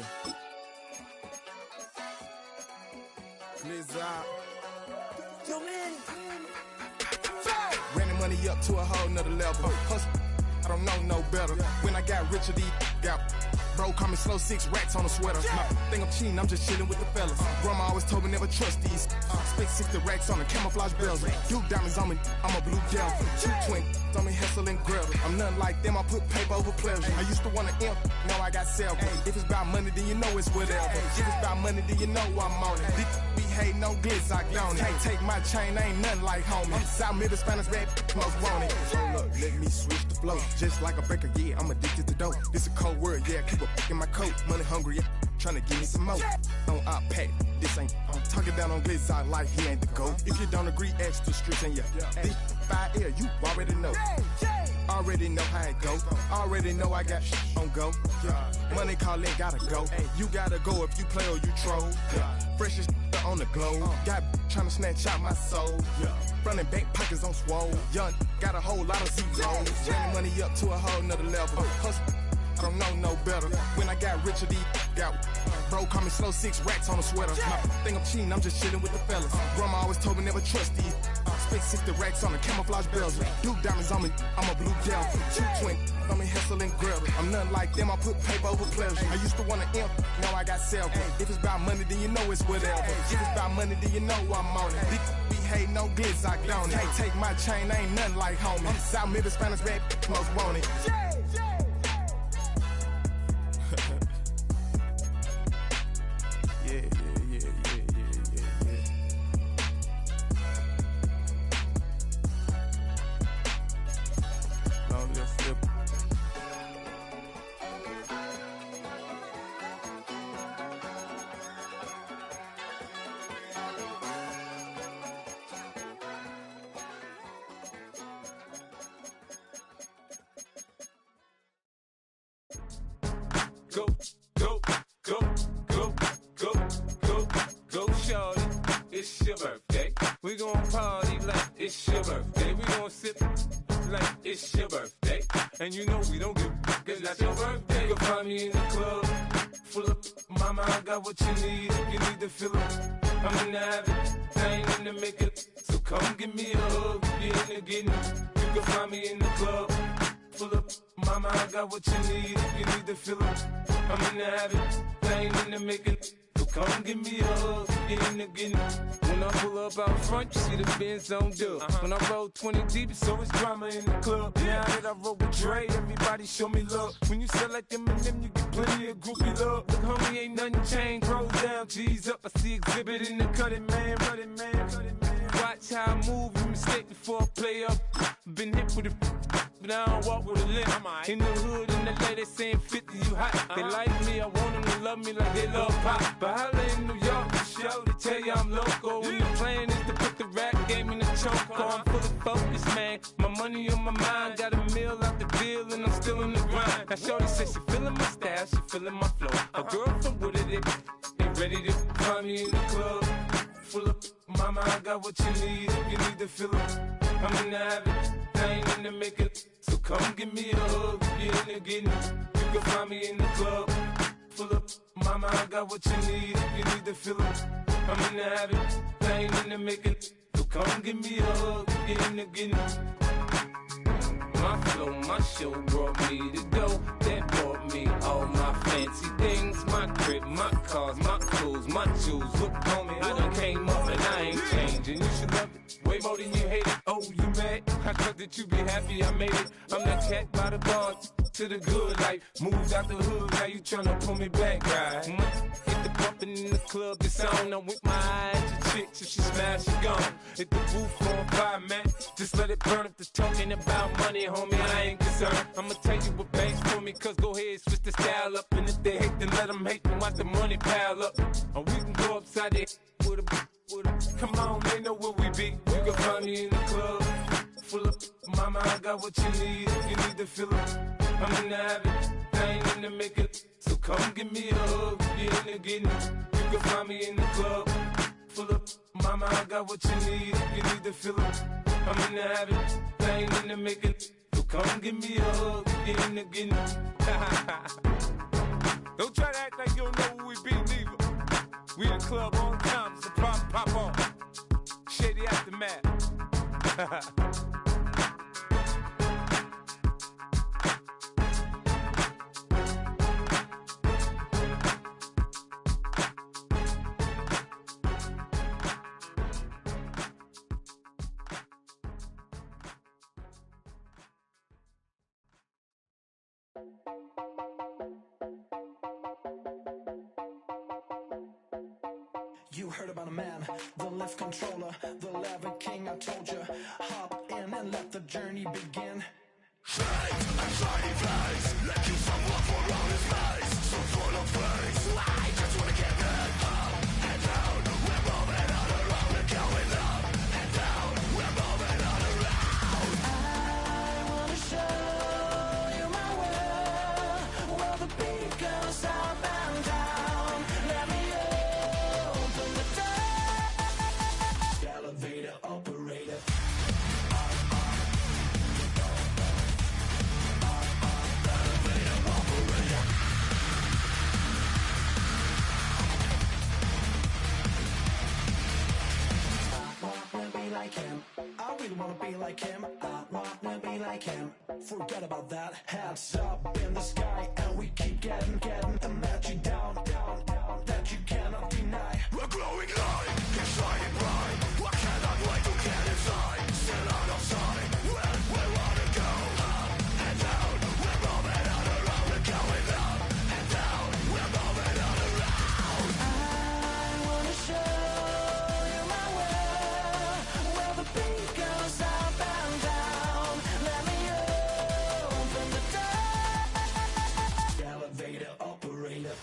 Blizzard. Yo, man. Ran the money up to a whole nother level. Hustle, I don't know no better. When I got richer, these got bro, call me slow, 6 racks on a sweater. My think I'm cheating, I'm just chilling with the fellas. Grandma always told me never trust these. Spent 60 racks on the camouflage bells. Duke diamonds on me, I'm a blue gel. 220 on me, Hessel and Grill. I'm nothing like them, I put paper over pleasure. I used to want to imp, now I got self. If it's about money, then you know it's whatever. If it's about money, then you know I'm on it. Be hate no glitz, I don't it. Take my chain, ain't nothing like homie. South Middle Spanish red, most want it. Hold up, let me switch the flow. Just like a breaker, yeah, I'm addicted to dope. This a cold word, yeah, keep a in my coat. Money hungry, yeah, tryna give me some more. On our pack, this ain't. I'm talking down on glitz, I like he ain't the GOAT. If you don't agree, ask the streets and yeah. This 5 air, you already know. Already know how it go. Already know I got on go. Money calling, gotta go. You gotta go if you play or you troll. Freshest on the globe. Got tryna snatch out my soul. Running back pockets on swole. Young, got a whole lot of zeros. Running money up to a whole nother level. Hustle, I don't know no better. When I got richer, these got bro, call me slow, 6 racks on a sweater. My think I'm cheating, I'm just chilling with the fellas. Grandma always told me never trust these. Spent 60 racks on the camouflage bells. Duke diamonds on me, I'm a blue gel. 220 on me, Hessel and Grill. I'm nothing like them, I put paper over pleasure. I used to want to imp, now I got self. If it's about money, then you know it's whatever. If it's about money, then you know I'm on it. Be hate no glitz, I don't it. Take my chain, ain't nothing like homie. South Middle Spanish red, most want it. Go, go, go, go, go, go, go, shorty. It's your birthday. We gon' party like it's your birthday. We gon' sip like it's your birthday. And you know we don't give cause that's your birthday. You can find me in the club, full of mama, I got what you need. If you need to fill up, I'm in the habit, I ain't in the makeup. So come give me a hug, get in the getting. You can find me in the club, full of mama, I got what you need. If you need to fill up, I'm in the habit, I ain't in the making. So come give me a hug, get in the getting. When I pull up out front, you see the Benz on dub. When I roll 20 deep, it's always drama in the club. Now that I roll with Dre, everybody show me love. When you sell like them and them, you get plenty of groupie love. Look, homie, ain't nothing changed. Roll down, G's up. I see exhibit in the cutting, man. Running, man. Watch how I move, you mistake before I play up. Been hit with it, but I don't walk with a limp. In the hood, in the lady saying 50, you hot. They like me, I want them to love me like they love pop. But holla in New York, show to tell you I'm local. And the plan is to put the rap game in the choke. I'm full of focus, man. My money on my mind, got a meal out the deal, and I'm still in the grind. Now shorty says she feeling my style, she feeling my flow. A girl from Wooded, they ready to find me in the club. Full of mama, I got what you need. If you need to fill up, I'm in the habit, I ain't in the makeup. So come give me a hug, get in the getting. You can find me in the club, full of mama, I got what you need. If you need to fill up, I'm in the habit, I ain't in the makeup. So come give me a hug, get in the getting. My flow, my show brought me to go. That brought me all my fancy things. My crib, my cars, my clothes, my jewels. Look, homie, I done came up and I ain't changing. You should love it way more than you hate it. Oh, you mad? I thought that you be happy I made it. I'm that cat by the bar to the good life. Moved out the hood, now you tryna pull me back, right? Hit the bumpin' in the club, it's on. I'm with my eyes to chicks, if she smash, she gone. Hit the roof on fire, man. Just let it burn if the talking about money, homie, I ain't concerned. I'ma tell you what banks for me, cause go ahead, switch the style up. And if they hate, then let them hate, then watch the money pile up. Or we can go upside there with a come on, they know where we be. You can find me in the club, full of mama, I got what you need. If you need to fill up, I'm in the habit, I ain't in the makeup. So come give me a hug, get in the getting. You can find me in the club, full of mama, I got what you need. If you need to fill up, I'm in the habit, I ain't in the makeup. So come give me a hug, get in the getting. Don't try to act like you don't know who we be, neither. We in the club all the time, it's a problem, pop on. Shady Aftermath. You heard about a man, the lift controller, the lever king, I told you. Hop in and let the journey begin. I really wanna be like him. I wanna be like him. Forget about that. Hands up in the sky, and we keep getting the magic down, that you cannot deny. We're glowing light, keep shining bright. I cannot wait to get inside. Still out of sight. We wanna go up and down. We're moving on around. We're going up and down. We're moving on around. I wanna show you my world, where the beat goes up and down. Let me open the door. Elevator operator.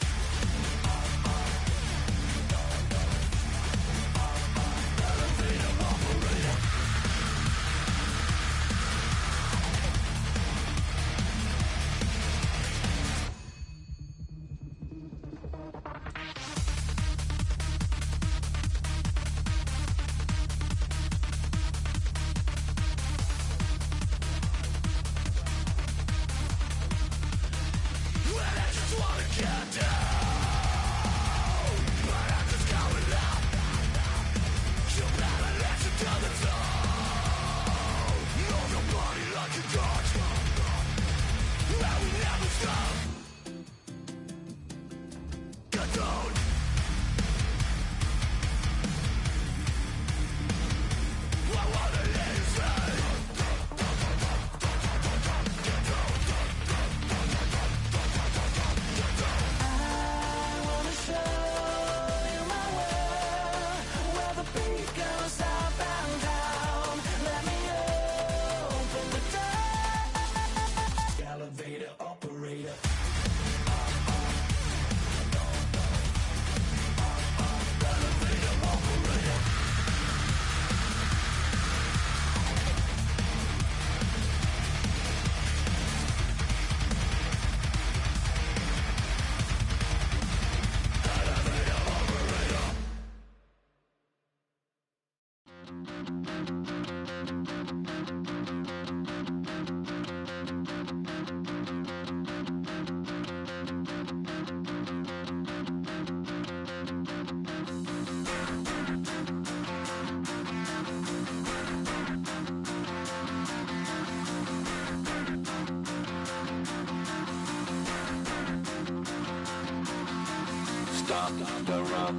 Stop the rock.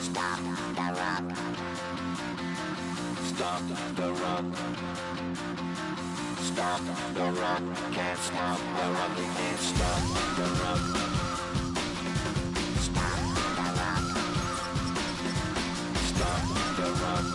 Stop the rock. Stop the rock. Stop the rock. Can't stop the rock. You can't stop the rock. Stop the rock. Stop the rock.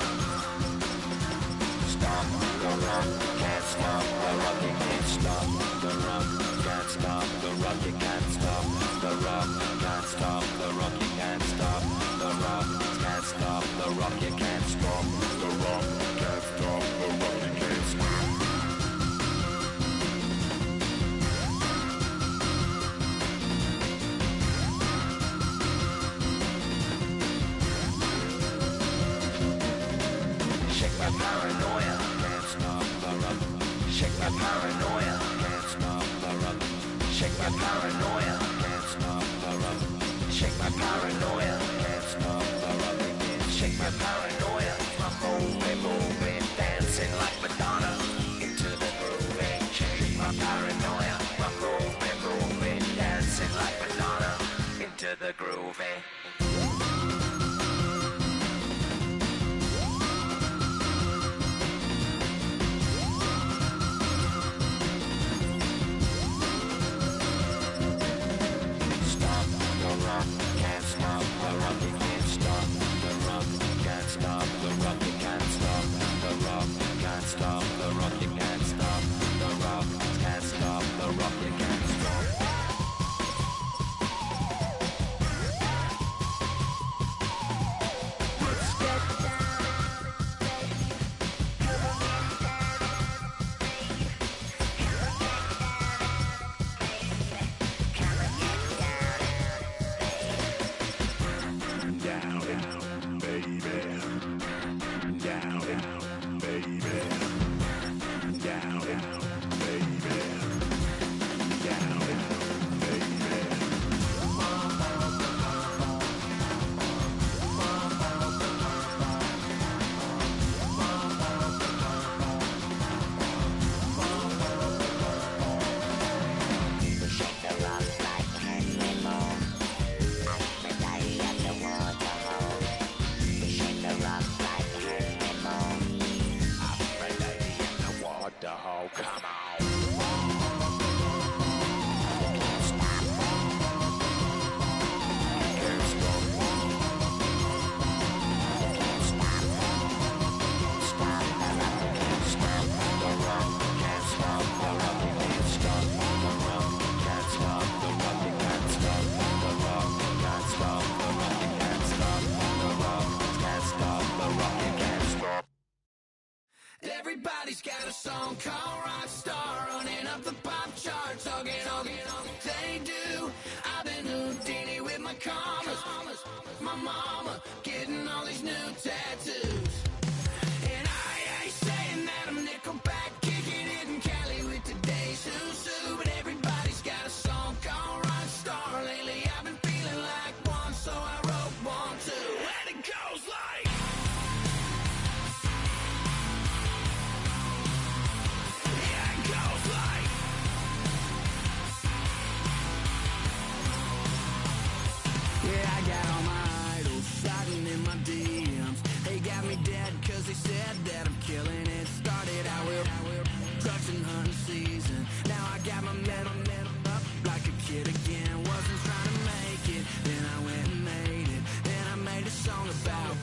Stop the rock. Can't stop the rock. You can't stop the rock. Can't stop the rock. You can't stop the rock. Can't stop the rock. You can't stop the rock. Can't stop the rock. You can't stop the rock. Can't stop the rock. You can't stop. Shake my paranoia. Can't stop the rock. Shake my paranoia. Can't stop the rock. Shake my paranoia. Can't stop the rock. Shake my paranoia. Can't stop the rock. Shake my paranoia. I'm moving, dancing like Madonna into the groove. Shake my paranoia. I'm moving, dancing like Madonna into the groove. Can't stop the rock, you can't stop the rock, can't stop the rock, you can't stop the rock, can't stop the rock, you can't stop the rock, can't stop the rock, you can't stop. Let's get down, baby. Come on, Down, baby. Down, baby. Down, baby. Down, baby. shake the rock like anymore. Shake the rock like anymore. I'm ready in the waterhole. Come on. Can't stop. Can't stop. Can't stop. Stop the rock. Can't stop the rock. Can't stop the rock. Can't stop the rock. Can't stop the rock. Can't stop the rock. Can't stop the rock. Can't stop the rock. Can't stop the rock. Can't stop. Everybody's got a song called Rockstar, running up the pop charts, hugging. They do. I've been Houdini with my commas. My mama getting all these new tattoos. And I ain't saying that I'm Nickelback, kicking it in Cali with today's who's who. But everybody's got a song called Rockstar. Lately I've been feeling like one, so I wrote one too. And it goes like. Yeah, it goes like. Yeah, I got all my idols sliding in my DMs. They got me dead cause they said that I'm killing it. Started out with trucks and hunting season. Now I got my metal up like a kid again. Wasn't trying to make it, then I went and made it. Then I made a song about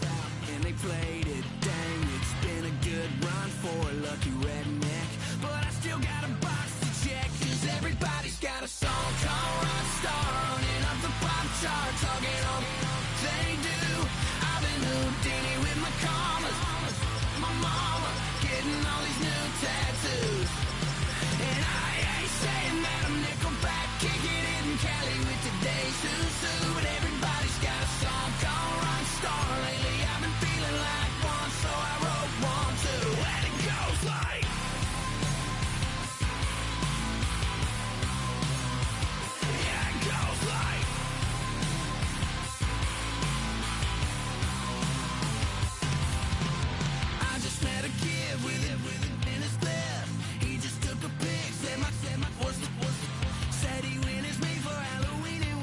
and they played it. Dang, it's been a good run for a lucky redneck. But I still got a box to check, cause everybody's got a song called Rockstar, running up the pop charts, hugging. They do. I've been Houdini with my commas. My mama getting all these new tattoos. And I ain't saying that I'm Nickelback, kicking it in Cali with today's who's who. But everybody's got a song called Rockstar. Lately I've been feeling like one, so I wrote one too. And it goes like. Yeah, it goes like. I just met a kid with it in his left. He just took a pic, said my said he witnessed me for Halloween and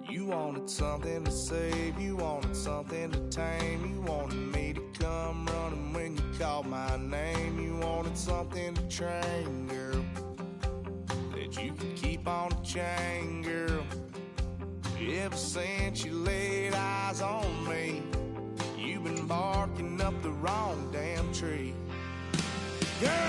You wanted something to save, you wanted something to tame, you wanted me to come running when you called my name. You wanted something to train, girl, that you could keep on the chain, girl. Ever since you laid eyes on me, you've been barking up the wrong damn tree. Girl,